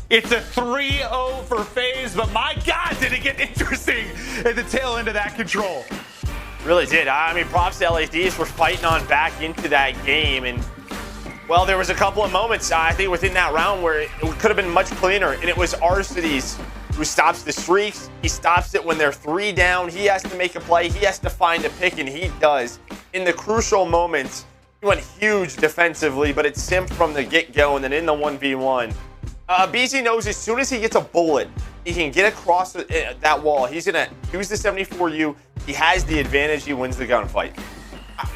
It's a 3-0 for FaZe, but my God, did it get interesting at the tail end of that control. Really did. I mean, props to LADs. We're fighting on back into that game, and well, there was a couple of moments, I think, within that round where it could have been much cleaner, and it was Arcitys who stops the streaks. He stops it when they're 3 down. He has to make a play. He has to find a pick, and he does. In the crucial moments, he went huge defensively, but it's Simp from the get-go, and then in the 1v1. aBeZy knows as soon as he gets a bullet, he can get across that wall. He's going to use the 74U. He has the advantage. He wins the gunfight.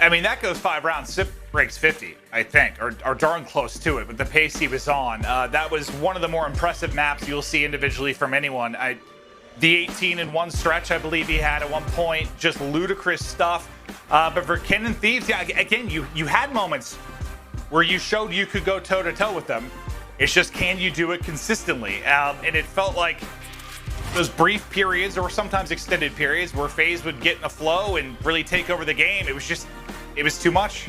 I mean, that goes 5 rounds. Simp breaks 50, I think, or darn close to it with the pace he was on. That was one of the more impressive maps you'll see individually from anyone. The 18 in one stretch, I believe he had at one point. Just ludicrous stuff. But for Ken and Thieves, yeah, again, you had moments where you showed you could go toe-to-toe with them. It's just, can you do it consistently? And it felt like those brief periods, or sometimes extended periods, where FaZe would get in a flow and really take over the game. It was too much.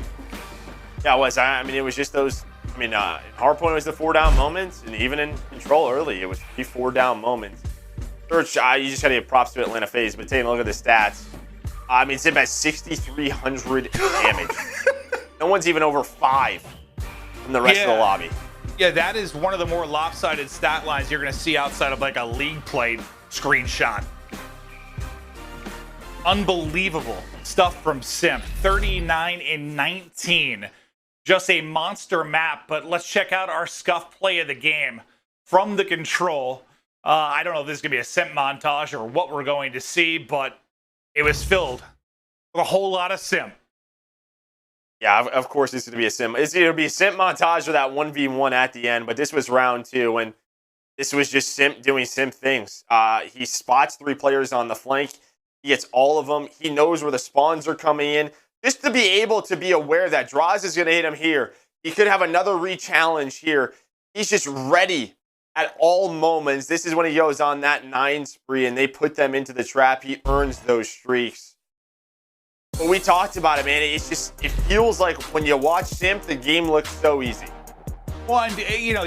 Yeah, it was. I mean, it was just those. I mean, in hardpoint was the 4 down moments, and even in control early, it was 4 down moments. Search, you just got to give props to Atlanta FaZe, but taking a look at the stats, I mean, Simp has 6,300 damage. No one's even over 5 from the rest of the lobby. Yeah, that is one of the more lopsided stat lines you're going to see outside of like a league played screenshot. Unbelievable stuff from Simp. 39 and 19. Just a monster map, but let's check out our scuff play of the game from the control. I don't know if this is going to be a Simp montage or what we're going to see, but it was filled with a whole lot of Simp. Yeah, of course it's going to be a Simp. It's either be a Simp montage or that 1v1 at the end, but this was round 2, and this was just Simp doing Simp things. He spots 3 players on the flank. He gets all of them. He knows where the spawns are coming in. Just to be able to be aware that Drazah is going to hit him here. He could have another re-challenge here. He's just ready at all moments. This is when he goes on that 9 spree, and they put them into the trap. He earns those streaks. But we talked about it, man. It's just, it feels like when you watch Simp, the game looks so easy. Well, and you know,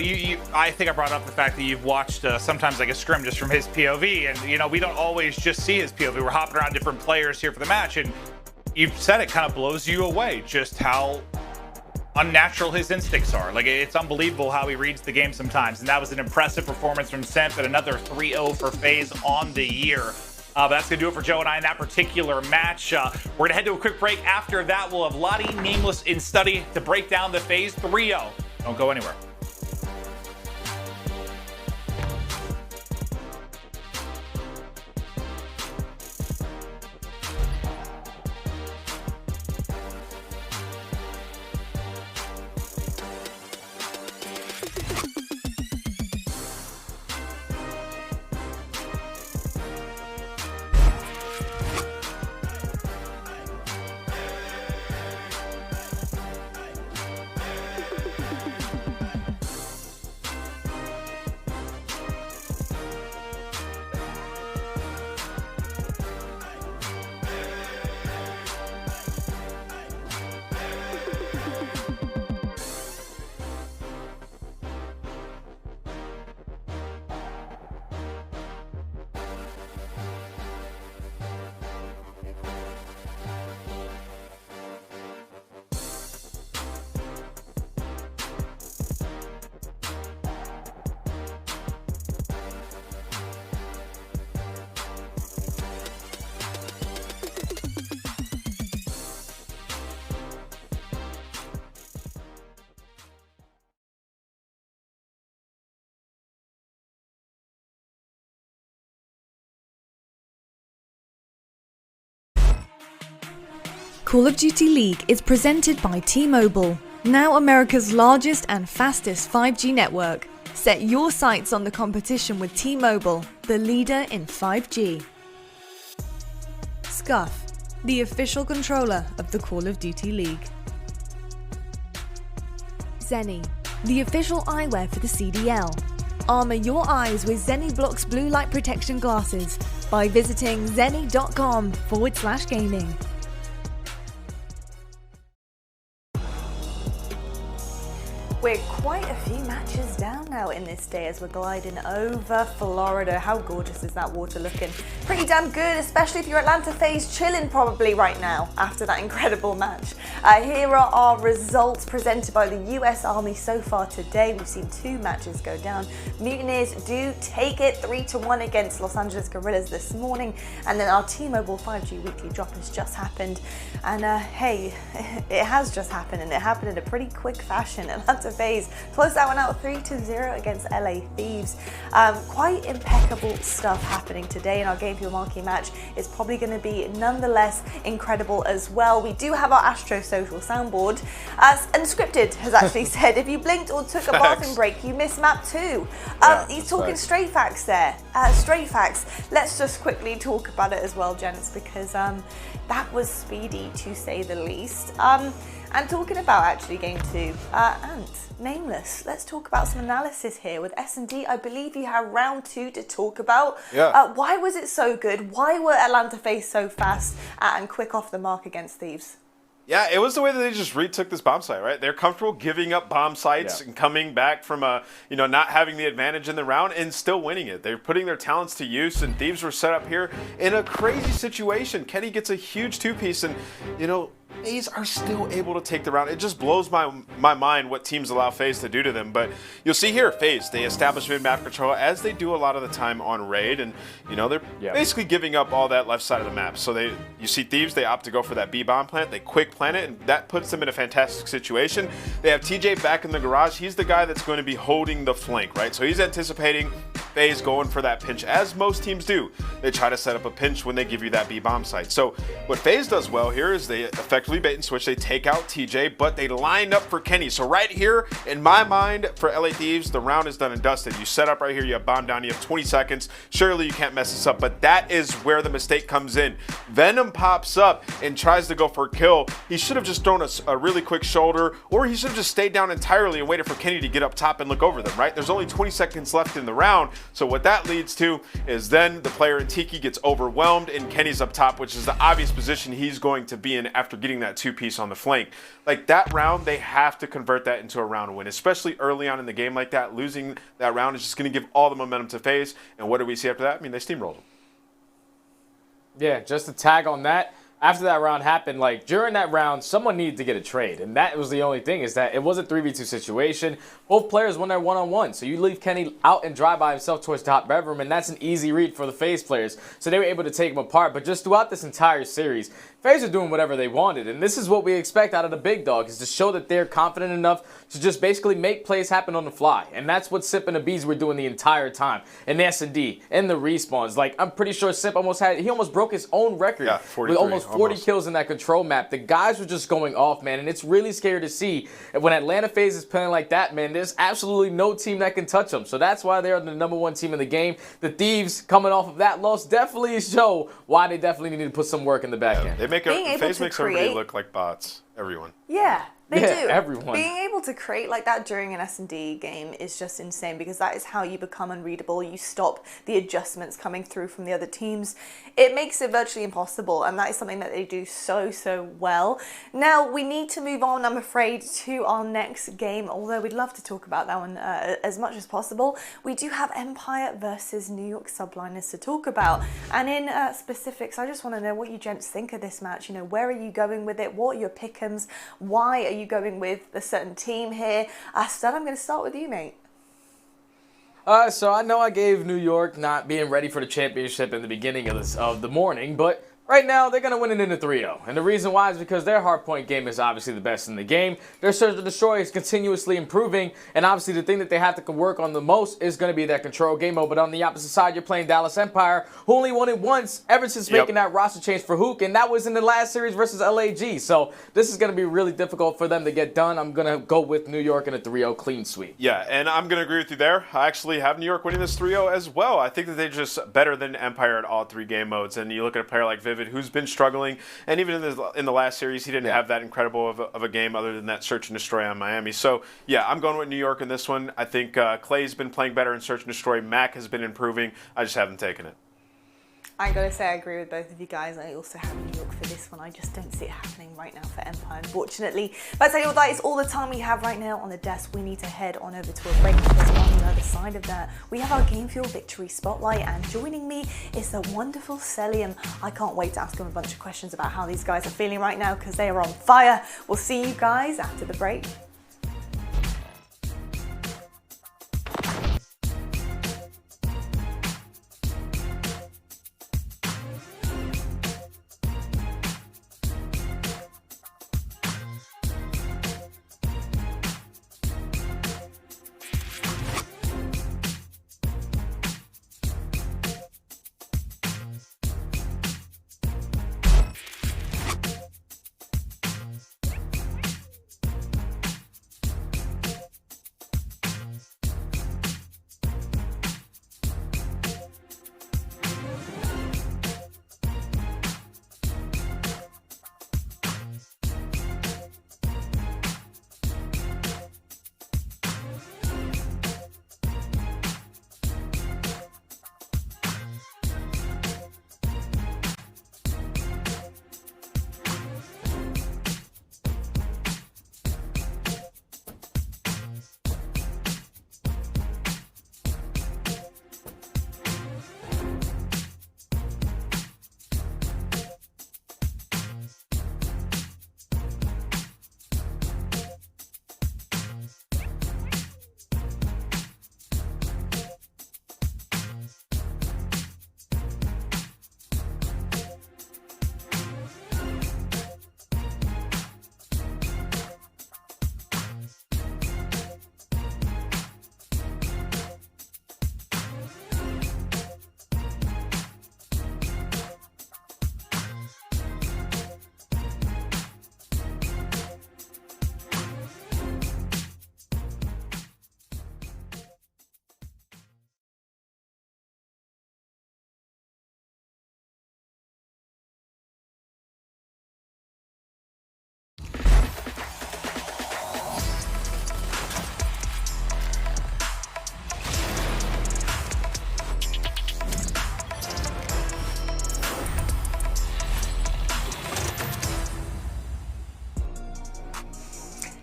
I think I brought up the fact that you've watched sometimes like a scrim just from his POV, and you know, we don't always just see his POV. We're hopping around different players here for the match, and you've said it kind of blows you away just how unnatural his instincts are. Like, it's unbelievable how he reads the game sometimes, and that was an impressive performance from Simp, and another 3-0 for FaZe on the year. But that's going to do it for Joe and I in that particular match. We're going to head to a quick break. After that, we'll have Lottie, Nameless, and Study to break down the FaZe 3-0. Don't go anywhere. Call of Duty League is presented by T-Mobile, now America's largest and fastest 5G network. Set your sights on the competition with T-Mobile, the leader in 5G. Scuff, the official controller of the Call of Duty League. Zenny, the official eyewear for the CDL. Armor your eyes with Zenny Blocks blue light protection glasses by visiting zenny.com/gaming. We're quite a few matches down now in this day as we're gliding over Florida. How gorgeous is that water looking? Pretty damn good, especially if you're Atlanta FaZe chilling probably right now after that incredible match. Here are our results presented by the US Army so far today. We've seen 2 matches go down. Mutineers do take it 3-1 against Los Angeles Guerrillas this morning. And then our T-Mobile 5G weekly drop has just happened. And hey, it has just happened, and it happened in a pretty quick fashion. Atlanta FaZe closed that one out 3-0 against LA Thieves. Quite impeccable stuff happening today, and our game for your marquee match is probably going to be nonetheless incredible as well. We do have our Astro Social soundboard. Unscripted has actually said if you blinked or took a bathroom break, you missed map 2. He's talking straight facts there. Straight facts. Let's just quickly talk about it as well, gents, because that was speedy to say the least. And talking about actually game 2, and Nameless, let's talk about some analysis here with S&D. I believe you have round 2 to talk about. Yeah. Why was it so good? Why were Atlanta FaZe so fast and quick off the mark against Thieves? Yeah, it was the way that they just retook this bomb site, right? They're comfortable giving up bomb sites and coming back from not having the advantage in the round and still winning it. They're putting their talents to use, and Thieves were set up here in a crazy situation. Kenny gets a huge 2-piece, and FaZe are still able to take the round. It just blows my mind what teams allow FaZe to do to them. But you'll see here, FaZe, they establish mid-map control as they do a lot of the time on raid, and they're basically giving up all that left side of the map. So you see Thieves, they opt to go for that B bomb plant. They quick plant it, and that puts them in a fantastic situation. They have TJ back in the garage. He's the guy that's going to be holding the flank, right? So he's anticipating FaZe going for that pinch, as most teams do. They try to set up a pinch when they give you that B bomb site. So what FaZe does well here is they effectively bait and switch. They take out TJ, but they line up for Kenny. So right here, in my mind, for LA Thieves, the round is done and dusted. You set up right here, you have bomb down, you have 20 seconds. Surely you can't mess this up, but that is where the mistake comes in. Venom pops up and tries to go for a kill. He should have just thrown a really quick shoulder, or he should have just stayed down entirely and waited for Kenny to get up top and look over them, right? There's only 20 seconds left in the round. So what that leads to is then the player in Tiki gets overwhelmed and Kenny's up top, which is the obvious position he's going to be in after getting that 2-piece on the flank. Like that round, they have to convert that into a round win, especially early on in the game like that. Losing that round is just going to give all the momentum to FaZe. And what do we see after that? I mean, they steamrolled them. Yeah, just to tag on that. After that round happened, during that round, someone needed to get a trade. And that was the only thing, is that it was a 3v2 situation. Both players won their one-on-one. So you leave Kenny out and dry by himself towards top bedroom, and that's an easy read for the FaZe players. So they were able to take him apart. But just throughout this entire series, FaZe are doing whatever they wanted. And this is what we expect out of the big dog, is to show that they're confident enough to just basically make plays happen on the fly. And that's what Simp and aBeZy were doing the entire time. And the S&D, and the respawns. I'm pretty sure Simp almost broke his own record with almost 40 kills in that control map. The guys were just going off, man, and it's really scary to see. And when Atlanta FaZe is playing like that, man, there's absolutely no team that can touch them. So that's why they're the #1 team in the game. The Thieves, coming off of that loss, definitely show why they definitely need to put some work in the back end. They make FaZe makes everybody look like bots. Everyone. Yeah. They do. Everyone. Being able to create like that during an S&D game is just insane, because that is how you become unreadable. You stop the adjustments coming through from the other teams. It makes it virtually impossible, and that is something that they do so well. Now, we need to move on, I'm afraid, to our next game, although we'd love to talk about that one as much as possible. We do have Empire versus New York Subliners to talk about, and in specifics, I just want to know what you gents think of this match. Where are you going with it? What are your pick'ems? Why are you going with a certain team here? Stud, I'm going to start with you, mate. So I know I gave New York not being ready for the championship in the beginning of the morning, but Right now, they're going to win it in a 3-0. And the reason why is because their hardpoint game is obviously the best in the game. Their Search and Destroy is continuously improving. And obviously, the thing that they have to work on the most is going to be that control game mode. But on the opposite side, you're playing Dallas Empire, who only won it once ever since making that roster change for Hook. And that was in the last series versus LAG. So this is going to be really difficult for them to get done. I'm going to go with New York in a 3-0 clean sweep. Yeah, and I'm going to agree with you there. I actually have New York winning this 3-0 as well. I think that they're just better than Empire at all 3 game modes. And you look at a player like Vivid, who's been struggling. And even in the last series, he didn't have that incredible of a game other than that Search and Destroy on Miami. So, yeah, I'm going with New York in this one. I think Clay's been playing better in Search and Destroy. Mack has been improving. I just haven't taken it. I gotta say I agree with both of you guys. I also have New York for this one. I just don't see it happening right now for Empire, unfortunately. But I tell you what, that is all the time we have right now on the desk. We need to head on over to a break because on the other side of that, we have our Game Fuel Victory Spotlight, and joining me is the wonderful Cellium. I can't wait to ask him a bunch of questions about how these guys are feeling right now because they are on fire. We'll see you guys after the break.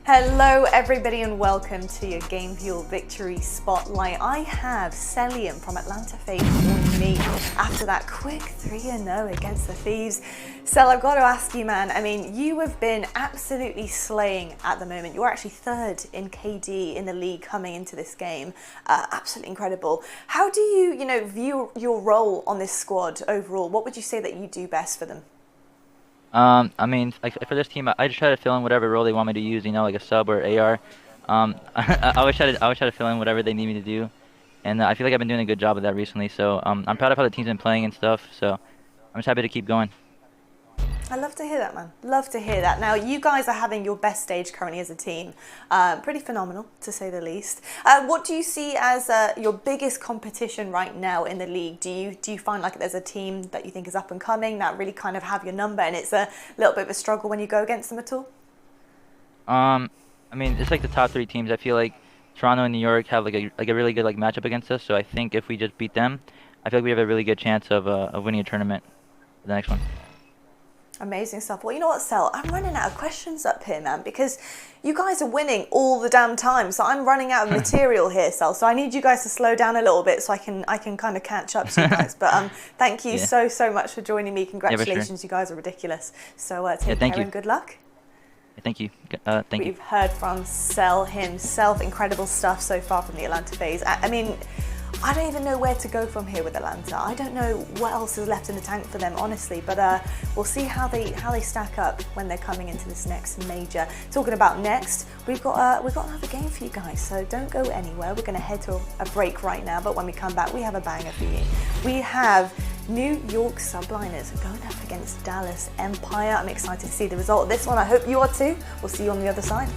Hello everybody and welcome to your Game Fuel Victory Spotlight. I have Cellium from Atlanta FaZe joining me after that quick 3-0 against the Thieves. Cell, I've got to ask you, man, I mean, you have been absolutely slaying at the moment. You're actually 3rd in KD in the league coming into this game. Absolutely incredible. How do you, view your role on this squad overall? What would you say that you do best for them? I mean, like for this team, I just try to fill in whatever role they want me to use. Like a sub or AR. I always try to fill in whatever they need me to do, and I feel like I've been doing a good job of that recently. So I'm proud of how the team's been playing and stuff. So I'm just happy to keep going. I love to hear that, man. Love to hear that. Now, you guys are having your best stage currently as a team. Pretty phenomenal, to say the least. What do you see as your biggest competition right now in the league? Do you find like there's a team that you think is up and coming that really kind of have your number, and it's a little bit of a struggle when you go against them at all? I mean, it's like the top 3 teams. I feel like Toronto and New York have like a really good matchup against us. So I think if we just beat them, I feel like we have a really good chance of winning a tournament for the next one. Amazing stuff. Well, you know what, Cell? I'm running out of questions up here, man, because you guys are winning all the damn time. So I'm running out of material here, Cell. So I need you guys to slow down a little bit so I can kind of catch up to you guys. But thank you so much for joining me. Congratulations, sure. You guys are ridiculous. So take thank care you. and good luck. Thank you. Thank you. We've heard from Cell himself. Incredible stuff so far from the Atlanta FaZe. I mean, I don't even know where to go from here with Atlanta. I don't know what else is left in the tank for them, honestly, but we'll see how they stack up when they're coming into this next major. Talking about next, we've got another game for you guys, so don't go anywhere. We're going to head to a break right now, but when we come back, we have a banger for you. We have New York Subliners going up against Dallas Empire. I'm excited to see the result of this one. I hope you are too. We'll see you on the other side.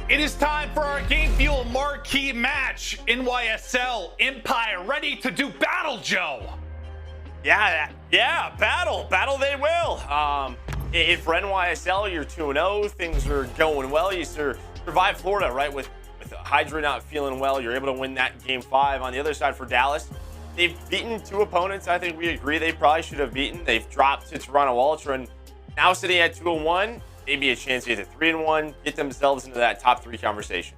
It is time for our Game Fuel marquee match. NYSL Empire ready to do battle, Joe. Yeah, battle they will. If for NYSL you're 2-0, things are going well. You survive Florida, right? With HyDra not feeling well, you're able to win that game 5. On the other side for Dallas, they've beaten 2 opponents. I think we agree they probably should have beaten. They've dropped to Toronto Ultra, and now sitting at 2-1. Maybe a chance to get to 3-1, get themselves into that top 3 conversation.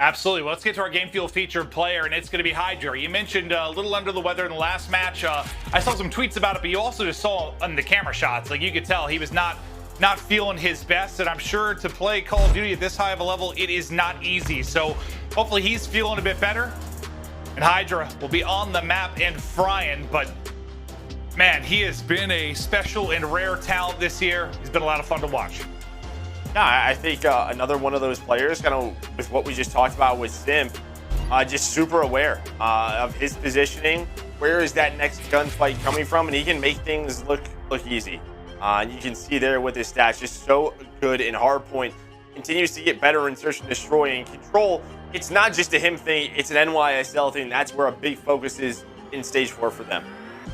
Absolutely. Well, let's get to our Game Fuel featured player, and it's going to be HyDra. You mentioned a little under the weather in the last match. I saw some tweets about it, but you also just saw on the camera shots, like you could tell he was not feeling his best, and I'm sure to play Call of Duty at this high of a level, it is not easy. So hopefully he's feeling a bit better, and HyDra will be on the map and frying, but man, he has been a special and rare talent this year. He's been a lot of fun to watch. Yeah, I think another one of those players, kind of with what we just talked about with Simp, just super aware of his positioning. Where is that next gunfight coming from? And he can make things look easy. And you can see there with his stats, just so good in hardpoint. Continues to get better in search and destroy and control. It's not just a him thing, it's an NYSL thing. That's where a big focus is in stage 4 for them.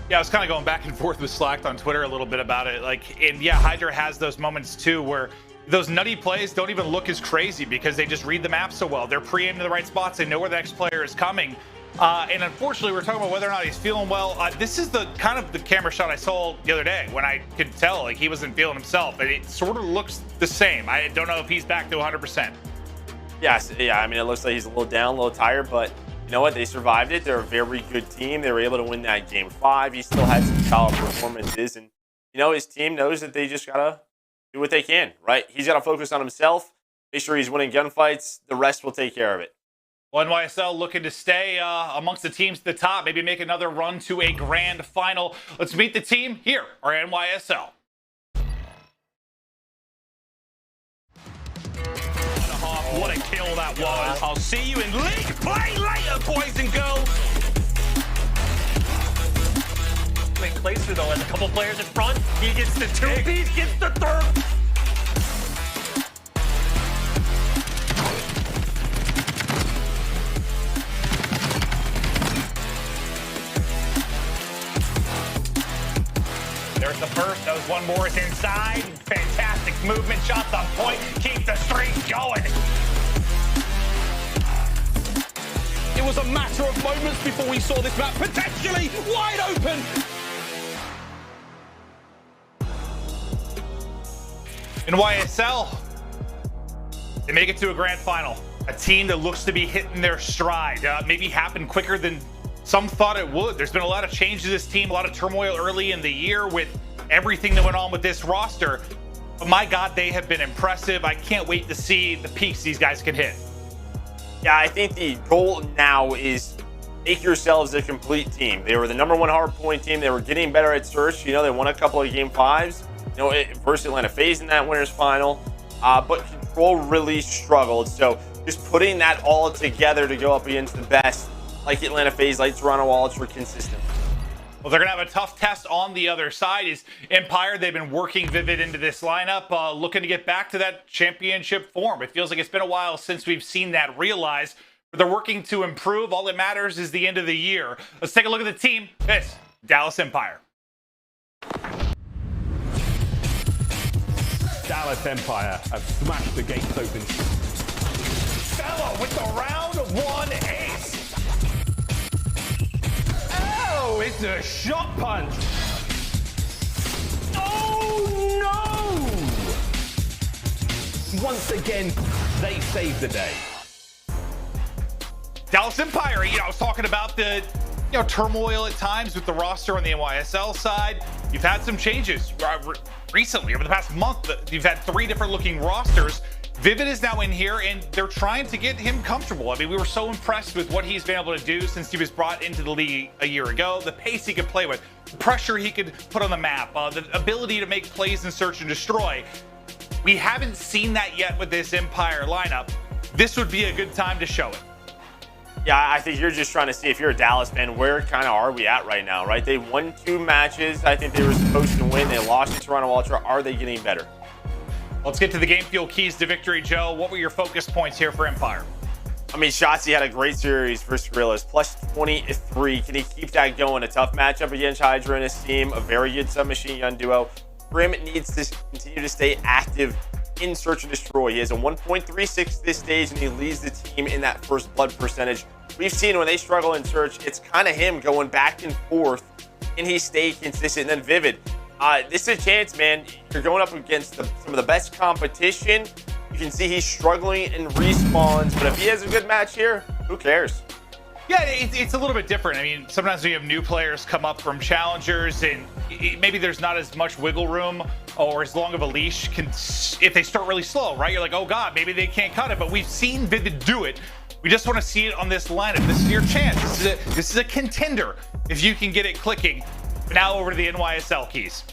Yeah, I was kind of going back and forth with Slacked on Twitter a little bit about it. And yeah, HyDra has those moments too where those nutty plays don't even look as crazy because they just read the map so well. They're pre-aimed to the right spots. They know where the next player is coming. And unfortunately, we're talking about whether or not he's feeling well. This is the kind of the camera shot I saw the other day when I could tell like he wasn't feeling himself. And it sort of looks the same. I don't know if he's back to 100%. Yes, yeah, I mean, it looks like he's a little down, a little tired, but you know what? They survived it. They're a very good team. They were able to win that game 5. He still had some solid performances. And, you know, his team knows that they just got to do what they can, right? He's got to focus on himself, make sure he's winning gunfights. The rest will take care of it. Well, NYSL looking to stay amongst the teams at the top, maybe make another run to a grand final. Let's meet the team here, our NYSL. What a kill that was. I'll see you in league play later, boys and girls. Clayster though has a couple players in front. He gets the 2-piece, gets the 3rd. there's the first. Those one more is inside. Fantastic movement. Shots on point. Keep the streak going. It was a matter of moments before we saw this map potentially wide open. In YSL, they make it to a grand final. A team that looks to be hitting their stride. Maybe happened quicker than some thought it would. There's been a lot of change to this team, a lot of turmoil early in the year with everything that went on with this roster. But my God, they have been impressive. I can't wait to see the peaks these guys can hit. Yeah, I think the goal now is make yourselves a complete team. They were the #1 hardpoint team. They were getting better at search. You know, they won a couple of game 5s. You know, versus Atlanta FaZe in that winners final. But Control really struggled. So just putting that all together to go up against the best, like Atlanta FaZe, like Toronto Wallets, were consistent. Well, they're going to have a tough test on the other side. Is Empire. They've been working Vivid into this lineup, looking to get back to that championship form. It feels like it's been a while since we've seen that realized. But they're working to improve. All that matters is the end of the year. Let's take a look at the team. This, Dallas Empire. Dallas Empire have smashed the gates open. Stella with the round 1 ace. Oh, it's a shot punch. Oh no! Once again, they saved the day. Dallas Empire, I was talking about the turmoil at times with the roster on the NYSL side. You've had some changes recently over the past month. You've had 3 different looking rosters. Vivid is now in here, and they're trying to get him comfortable. I mean, we were so impressed with what he's been able to do since he was brought into the league a year ago. The pace he could play with, the pressure he could put on the map, the ability to make plays in search and destroy. We haven't seen that yet with this Empire lineup. This would be a good time to show it. Yeah, I think you're just trying to see, if you're a Dallas fan, where kind of are we at right now, right? They won 2 matches. I think they were supposed to win. They lost to Toronto Ultra. Are they getting better? Let's get to the game fuel keys to victory, Joe. What were your focus points here for Empire? I mean, Shotzzy had a great series versus Guerrillas, plus 23. Can he keep that going? A tough matchup against HyDra and his team, a very good submachine gun duo. Grim needs to continue to stay active in search and destroy. He has a 1.36 this stage, and he leads the team in that first blood percentage. We've seen when they struggle in search, it's kind of him going back and forth, and he stayed consistent. And then Vivid, this is a chance, man. You're going up against some of the best competition. You can see he's struggling in respawns, but if he has a good match here, who cares? Yeah, it's a little bit different. I mean, sometimes we have new players come up from challengers, and maybe there's not as much wiggle room or as long of a leash if they start really slow, right? You're like, oh God, maybe they can't cut it, but we've seen Vivid do it. We just want to see it on this lineup. This is your chance. This is a contender if you can get it clicking. Now over to the NYSL keys.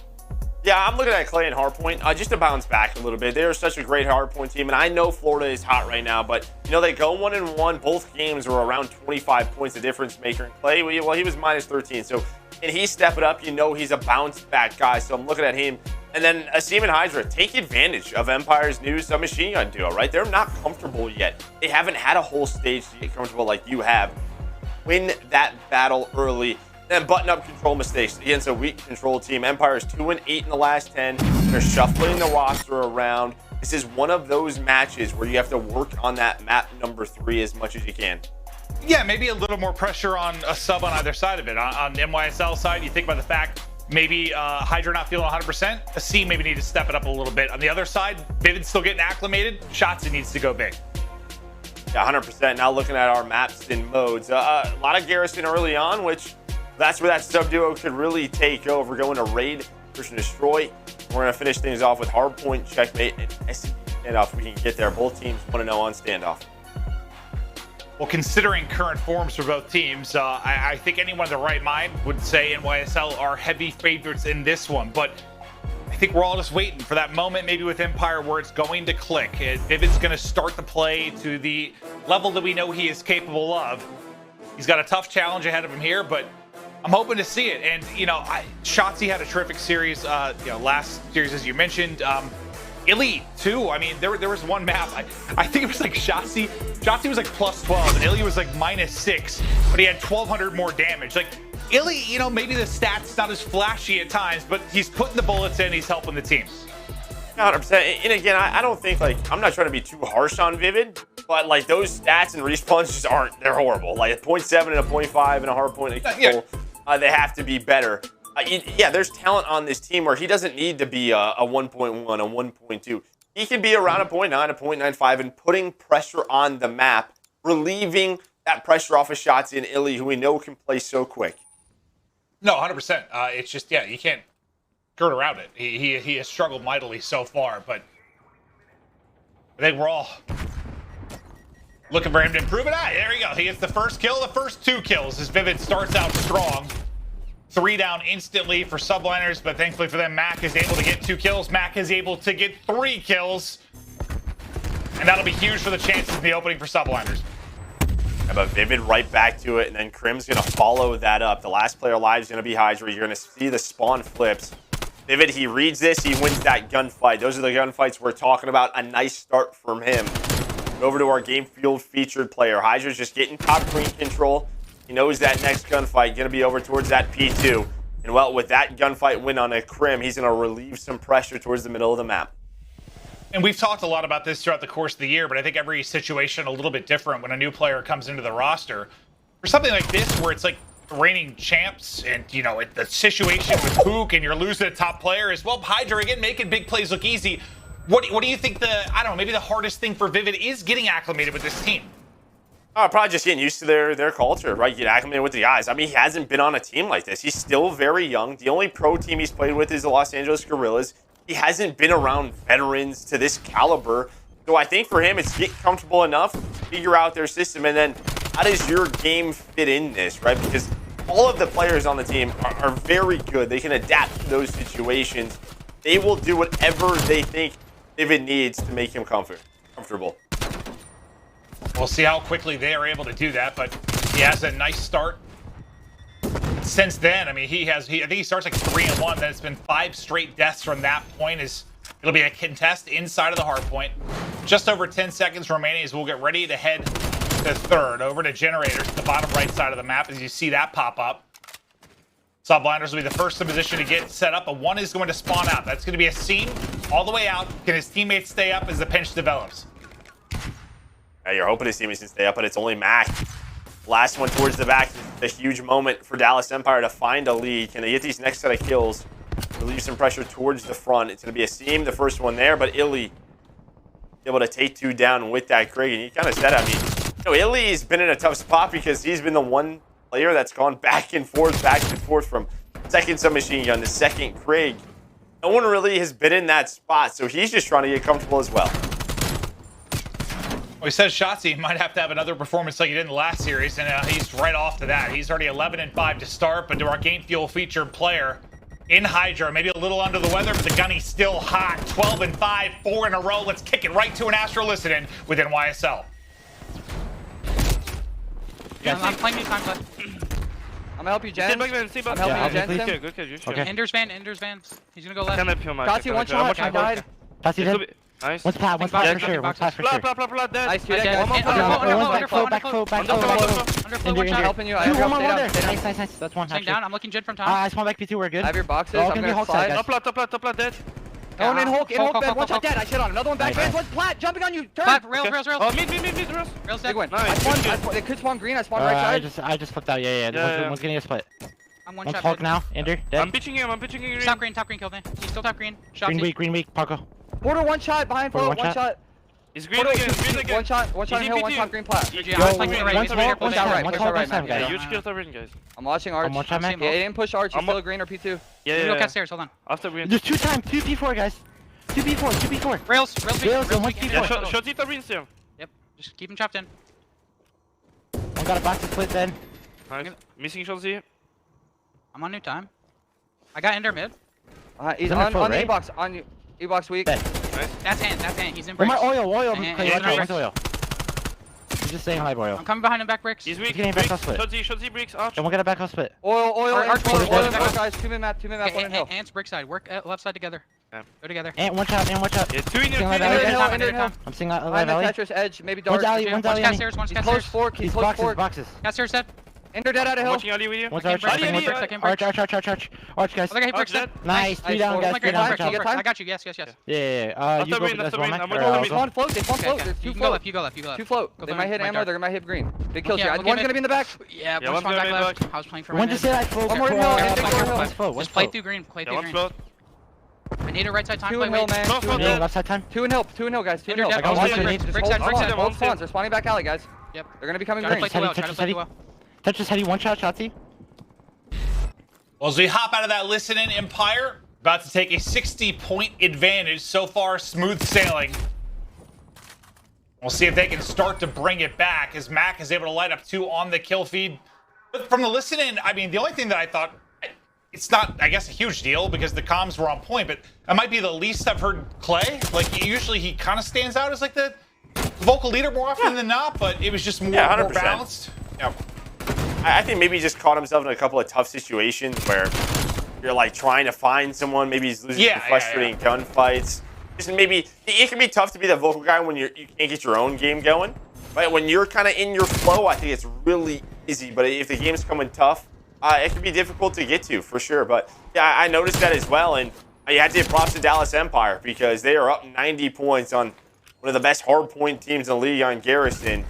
Yeah, I'm looking at Clay and Hardpoint just to bounce back a little bit. They're such a great Hardpoint team, and I know Florida is hot right now, but they go 1-1. Both games were around 25 points, the difference maker. And Clay, well, he was minus 13, so and he step it up. He's a bounce back guy, so I'm looking at him. And then Asim and HyDra take advantage of Empire's new submachine gun duo, right? They're not comfortable yet. They haven't had a whole stage to get comfortable like you have. Win that battle early. Then button up control mistakes against a weak control team. Empire's 2-8 in the last 10. They're shuffling the roster around. This is one of those matches where you have to work on that map number 3 as much as you can. Yeah, maybe a little more pressure on a sub on either side of it. On the NYSL side, you think about the fact maybe HyDra not feeling 100%. Asim maybe need to step it up a little bit. On the other side, Vivid's still getting acclimated. Shotzzy needs to go big. Yeah, 100%. Now looking at our maps and modes. A lot of Garrison early on, which that's where that sub duo could really take over. Going to raid, push and destroy. We're going to finish things off with Hardpoint, Checkmate, and SCP standoff. We can get there. Both teams want to know on standoff. Well, considering current forms for both teams, I think anyone in the right mind would say NYSL are heavy favorites in this one. But I think we're all just waiting for that moment, maybe with Empire, where it's going to click. Vivid's going to start the play to the level that we know he is capable of. He's got a tough challenge ahead of him here, but I'm hoping to see it. And, Shotzzy had a terrific series, last series, as you mentioned. iLLeY, too. I mean, there was one map. I think it was like Shotzzy was like plus 12, and iLLeY was like minus 6, but he had 1,200 more damage. Like, iLLeY, you know, maybe the stats not as flashy at times, but he's putting the bullets in, he's helping the team. 100%. And again, I don't think, like, I'm not trying to be too harsh on Vivid, but, like, those stats and respawns just aren't, they're horrible. Like, a 0.7 and a 0.5 and a hard point control, they have to be better. Yeah, there's talent on this team where he doesn't need to be a 1.1, a 1.2. He can be around a 0.9, a 0.95, and putting pressure on the map, relieving that pressure off of Shotzzy and iLLeY, who we know can play so quick. No, 100%. It's just, yeah, you can't skirt around it. He has struggled mightily so far, but I think we're all looking for him to improve it. There you go. He gets the first kill, the first 2 kills as Vivid starts out strong. 3 down instantly for Subliners, but thankfully for them, Mack is able to get 2 kills. Mack is able to get 3 kills. And that'll be huge for the chances in the opening for Subliners. Yeah, but Vivid right back to it, and then Crim's going to follow that up. The last player alive is going to be HyDra. You're going to see the spawn flips. Vivid, he reads this, he wins that gunfight. Those are the gunfights we're talking about. A nice start from him. Over to our game field featured player. HyDra's just getting top green control. He knows that next gunfight going to be over towards that P2. And well, with that gunfight win on a Crim, he's going to relieve some pressure towards the middle of the map. And we've talked a lot about this throughout the course of the year, but I think every situation a little bit different when a new player comes into the roster. For something like this, where it's like reigning champs, and you know, the situation with Hook, and you're losing a top player as well. HyDra again making big plays look easy. What do you think I don't know, maybe the hardest thing for Vivid is getting acclimated with this team? Probably just getting used to their culture, right? Get acclimated with the guys. I mean, he hasn't been on a team like this. He's still very young. The only pro team he's played with is the Los Angeles Guerrillas. He hasn't been around veterans to this caliber. So I think for him, it's get comfortable enough, figure out their system, and then how does your game fit in this, right? Because all of the players on the team are very good. They can adapt to those situations. They will do whatever they think Vivid needs to make him comfortable. We'll see how quickly they are able to do that, but he has a nice start. Since then, I mean, I think he starts like 3-1, then it's been 5 straight deaths from that point. It'll be a contest inside of the hard point. Just over 10 seconds remaining as we'll get ready to head to third. Over to Generators, the bottom right side of the map, as you see that pop up. Subliners will be the first in position to get set up, but one is going to spawn out. That's going to be Asim all the way out. Can his teammates stay up as the pinch develops? Yeah, you're hoping his teammates can stay up, but it's only Mack. Last one towards the back. A huge moment for Dallas Empire to find a lead. Can they get these next set of kills? Relieve some pressure towards the front. It's going to be Asim, the first one there, but iLLeY able to take 2 down with that Craig. And you kind of said, I mean, you know, iLLeY's been in a tough spot because he's been the one player that's gone back and forth from second submachine gun to second Craig. No one really has been in that spot, so he's just trying to get comfortable as well. Well, he says Shotzzy might have to have another performance like he did in the last series, and he's right off to that. He's already 11-5 to start, but to our game fuel featured player in HyDra, maybe a little under the weather, but the gunny's still hot. 12-5, 4 in a row. Let's kick it right to an Astro Listening with NYSL. Yeah, I'm playing these times. I'm gonna help you, Jen. I'm helping you, Jen. Good. Okay. Ender's van. He's gonna go left. Got you, one shot. I died. That's it. Nice. One's plat for sure. One's plat for sure. Nice, two dead. Underflow. I'm helping you. I have one your there. Nice. That's one. Staying down. I'm looking Jen from top. I spawn back P2. We're good. I have your boxes. I'm I'm gonna slide. slide. Top dead. Oh, in Hulk bed. One shot dead. I shit on another one back. Nice. One's plat. Jumping on you. Turn. Flat, rails. Oh, mid. Rails Big one. dead. They could spawn green. I spawned right side. I just flipped out. Yeah. One's getting a split. I'm one One's shot. Hulk now. Ender. Dead. I'm pitching him. Top green killed me. He's still top green. Shotzzy. Green weak. Parko. Border one shot behind flow. One shot. He's green again. One shot in hill. One shot green plat. One shot right. Huge kills over guys. I'm watching Arch. One shot, man. Yeah, he didn't push Arch. He's still green or P2. Yeah. Go cat stairs. Hold on. After we. There's 2 P4 guys. 2 P4. Rails. And one P4. Shotzzy top green still. Yep. Just keep him chopped in. One got a box to split then. Nice. Missing Shotzzy. I'm on new time. I got Ender mid. He's on the E-box. On you. E-box weak. Nice. That's hand. He's in Where's bricks. my oil? One's oil. He's just staying high, oil. I'm coming behind him back bricks. He's weak. He's getting back house split. Shotzzy bricks. Arch. And we'll get a back house split. Oil, Arch, guys. 2 mid map, one in hill. Ants brick side. Work left side together. Yeah. Go together. And one shot. Yeah, 2 in Ender in hill. I'm seeing that Behind the alley. Tetris edge, maybe dark. One's alley. One's cat stairs. He's close fork. He's boxes. Cat stairs dead. Ender dead out of hill. Watching Ali with you. One's arch, I came arch, arch, guys. I think he bricks dead. Nice, 3 down, guys, 3 down. I got you. Yes. Yeah. You go for this one, Mack. There's one float. There's one float. There's 2 float. You go left. 2 float. They might hit ammo. They might hit green. Big kill shot. One's One's gonna be in the back. Yeah, Yeah, one's one's back gonna be left. back. I was playing for When just say I float. One more hill. Just play through green. Play through One green. float. I need a right side time. 2 Play in hill, wait. man. Float, float, Yeah, left side time. 2 in hill. 2 in hill, guys. 2 in hill. I got one brick grenade. side, Hold brick on. side. Hold spawns. They're spawning back alley, guys. Yep. They're gonna be coming Try to green. play too well. Touch Try to play too well. Touch his heady, 1 shot, Shotzzy. Well, as we hop out of that listen-in, Empire about to take a 60-point advantage. So far, smooth sailing. We'll see if they can start to bring it back as Mack is able to light up 2 on the kill feed. But from the listen-in, I mean, the only thing that I thought, it's not, I guess, a huge deal because the comms were on point, but that might be the least I've heard Clay. Like, usually he kind of stands out as like the vocal leader more often than not, but it was just more, more balanced. Yeah. I think maybe he just caught himself in a couple of tough situations where you're like trying to find someone. Maybe he's losing some frustrating gunfights. Just maybe it can be tough to be the vocal guy when you can't get your own game going. Right? When you're kind of in your flow, I think it's really easy. But if the game's coming tough, it can be difficult to get to for sure. But yeah, I noticed that as well. And you had to give props to Dallas Empire because they are up 90 points on one of the best hardpoint teams in the league on Garrison.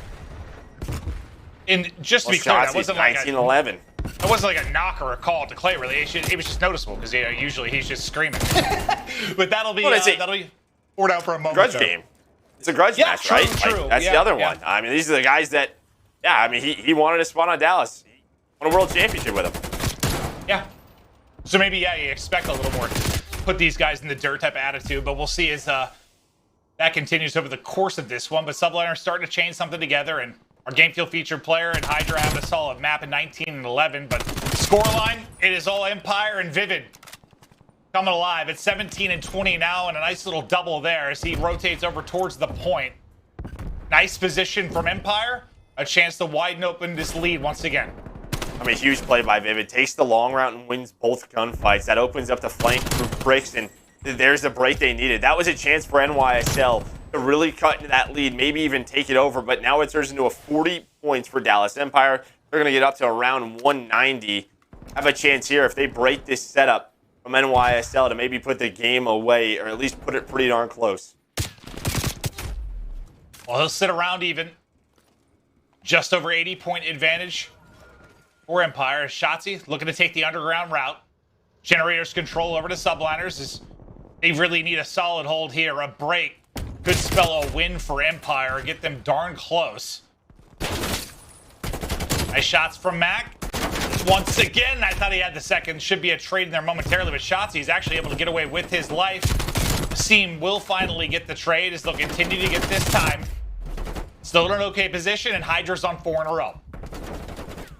And just to be clear, that wasn't like 19-11. That wasn't like a knock or a call to Clay, really. It was just noticeable because usually he's just screaming. But that'll be poured out for a moment. Grudge game. It's a grudge match, right? True. Like, that's the other one. I mean, these are the guys that, I mean, he wanted to spawn on Dallas. He won a world championship with him. Yeah. So maybe, you expect a little more. Put these guys in the dirt type of attitude, but we'll see as that continues over the course of this one. But Subliners starting to chain something together, and our game field featured player and HyDra have a solid map in 19 and 11. But scoreline, it is all Empire and Vivid coming alive at 17 and 20 now, and a nice little double there as he rotates over towards the point. Nice position from Empire. A chance to widen open this lead once again. I mean, huge play by Vivid. Takes the long route and wins both gunfights. That opens up the flank through bricks, and there's the break they needed. That was a chance for NYSL to really cut into that lead, maybe even take it over, but now it turns into a 40 points for Dallas Empire. They're going to get up to around 190. Have a chance here if they break this setup from NYSL to maybe put the game away, or at least put it pretty darn close. Well, he'll sit around even. Just over 80-point advantage for Empire. Shotzzy looking to take the underground route. Generators control over to Subliners as they really need a solid hold here. A break could spell a win for Empire. Get them darn close. Nice shots from Mack. Once again, I thought he had the second. Should be a trade in there momentarily, but Shotzzy is actually able to get away with his life. Asim will finally get the trade as they'll continue to get this time. Still in an okay position, and HyDra's on 4 in a row.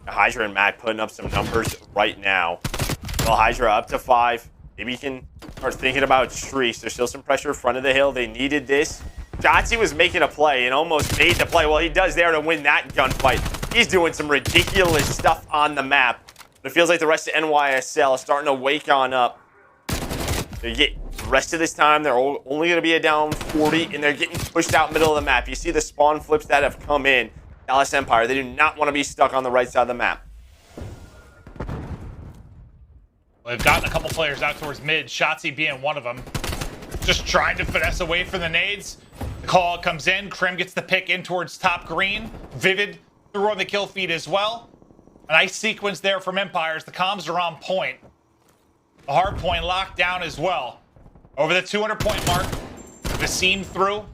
HyDra and Mack putting up some numbers right now. Well, HyDra up to 5. Maybe you can start thinking about streaks. There's still some pressure front of the hill. They needed this. Shotzzy was making a play and almost made the play. Well, he does there to win that gunfight. He's doing some ridiculous stuff on the map. But it feels like the rest of NYSL is starting to wake on up. They get the rest of this time, they're only going to be a down 40, and they're getting pushed out middle of the map. You see the spawn flips that have come in. Dallas Empire, they do not want to be stuck on the right side of the map. Well, they've gotten a couple players out towards mid, Shotzzy being one of them. Just trying to finesse away from the nades. The call comes in. Crim gets the pick in towards top green. Vivid through on the kill feed as well. A nice sequence there from Empires. The comms are on point. The hard point locked down as well. Over the 200-point mark. The seam through.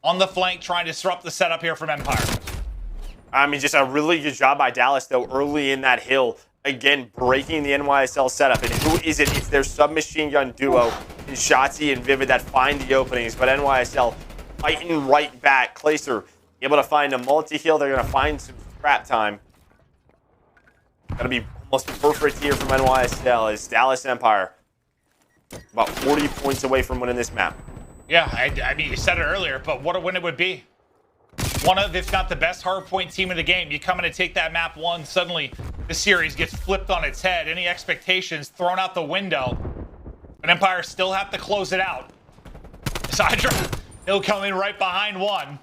On the flank, trying to disrupt the setup here from Empire. I mean, just a really good job by Dallas, though, early in that hill. Again, breaking the NYSL setup. And who is it? It's their submachine gun duo in Shotzzy and Vivid that find the openings. But NYSL fighting right back. Clayster able to find a multi-heal. They're going to find some scrap time. Going to be almost perfect here from NYSL as Dallas Empire about 40 points away from winning this map. Yeah, I mean, you said it earlier, but what a win it would be. One of, if not the best hardpoint team in the game. You come in and take that map one, suddenly the series gets flipped on its head. Any expectations thrown out the window. But Empire still have to close it out. HyDra, he'll come in right behind one.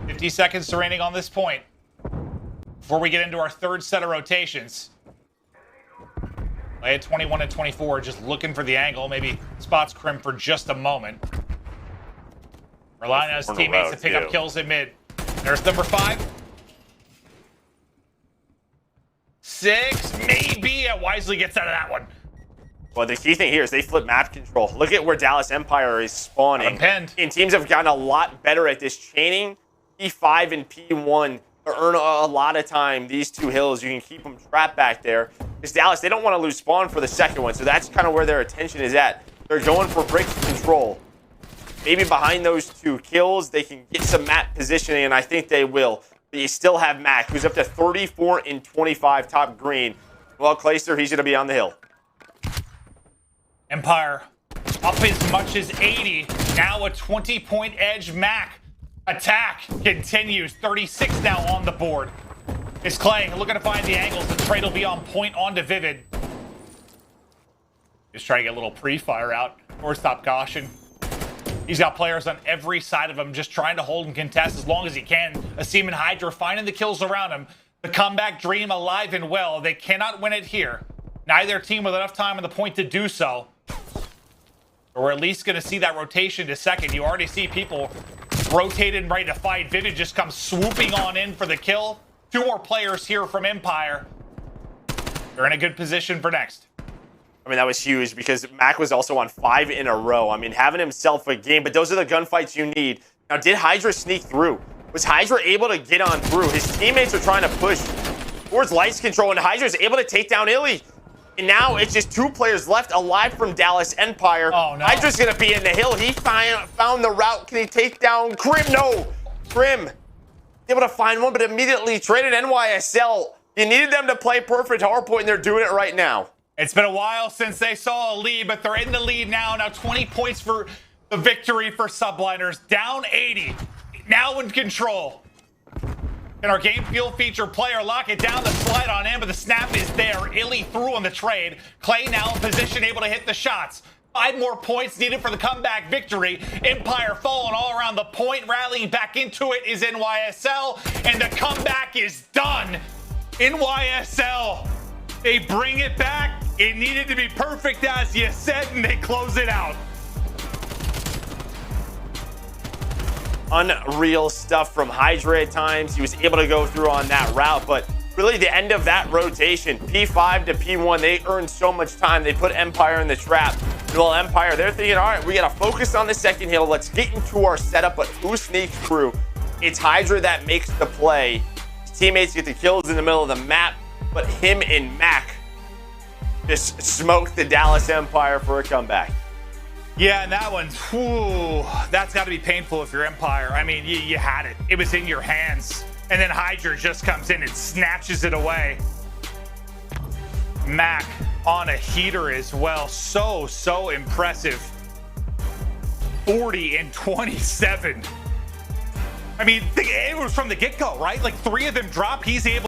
50 seconds remaining on this point. before we get into our third set of rotations. Play at 21 and 24, just looking for the angle. Maybe spots Crim for just a moment. Relying on his teammates to pick up kills in mid. There's number 5. 6, maybe. Wisely gets out of that one. Well, the key thing here is they flip map control. Look at where Dallas Empire is spawning. And teams have gotten a lot better at this. Chaining P5 and P1 to earn a lot of time. These 2 hills, you can keep them trapped back there. Because Dallas, they don't want to lose spawn for the second one, so that's kind of where their attention is at. They're going for break control. Maybe behind those 2 kills, they can get some map positioning, and I think they will. But you still have Mack, who's up to 34 and 25 top green. Well, Clayster, he's going to be on the hill. Empire up as much as 80. Now a 20-point edge. Mack attack continues. 36 now on the board. It's Clay looking to find the angles. The trade will be on point onto Vivid. Just trying to get a little pre-fire out or stop caution. He's got players on every side of him just trying to hold and contest as long as he can. Asim and HyDra finding the kills around him. The comeback dream alive and well. They cannot win it here. Neither team with enough time on the point to do so. Or we're at least going to see that rotation to second. You already see people rotated and ready to fight. Vivid just comes swooping on in for the kill. 2 more players here from Empire. They're in a good position for next. I mean, that was huge because Mack was also on 5 in a row. I mean, having himself a game, but those are the gunfights you need. Now, did HyDra sneak through? Was HyDra able to get on through? His teammates are trying to push towards lights control, and HyDra is able to take down iLLeY. And now it's just 2 players left alive from Dallas Empire. Oh, no. HyDra's going to be in the hill. He found the route. Can he take down Crim? No. Crim able to find one, but immediately traded NYSL. You needed them to play perfect hardpoint, and they're doing it right now. It's been a while since they saw a lead, but they're in the lead now. Now 20 points for the victory for Subliners. Down 80. Now in control. Can our game fuel feature player lock it down? The slide on in, but the snap is there. iLLeY through on the trade. Clay now in position, able to hit the shots. 5 more points needed for the comeback victory. Empire falling all around the point. Rallying back into it is NYSL, and the comeback is done. NYSL, they bring it back. It needed to be perfect, as you said, and they close it out. Unreal stuff from HyDra at times. He was able to go through on that route, but really the end of that rotation, P5 to P1, they earned so much time. They put Empire in the trap. Well, Empire, they're thinking, all right, we got to focus on the second hill. Let's get into our setup, but who sneaks through? It's HyDra that makes the play. His teammates get the kills in the middle of the map, but him and Mack just smoked the Dallas Empire for a comeback. Yeah, and that one, whew, that's got to be painful if you're Empire. I mean, you had it. It was in your hands. And then HyDra just comes in and snatches it away. Mack on a heater as well. So impressive. 40 and 27. I mean, it was from the get-go, right? Like 3 of them drop. He's able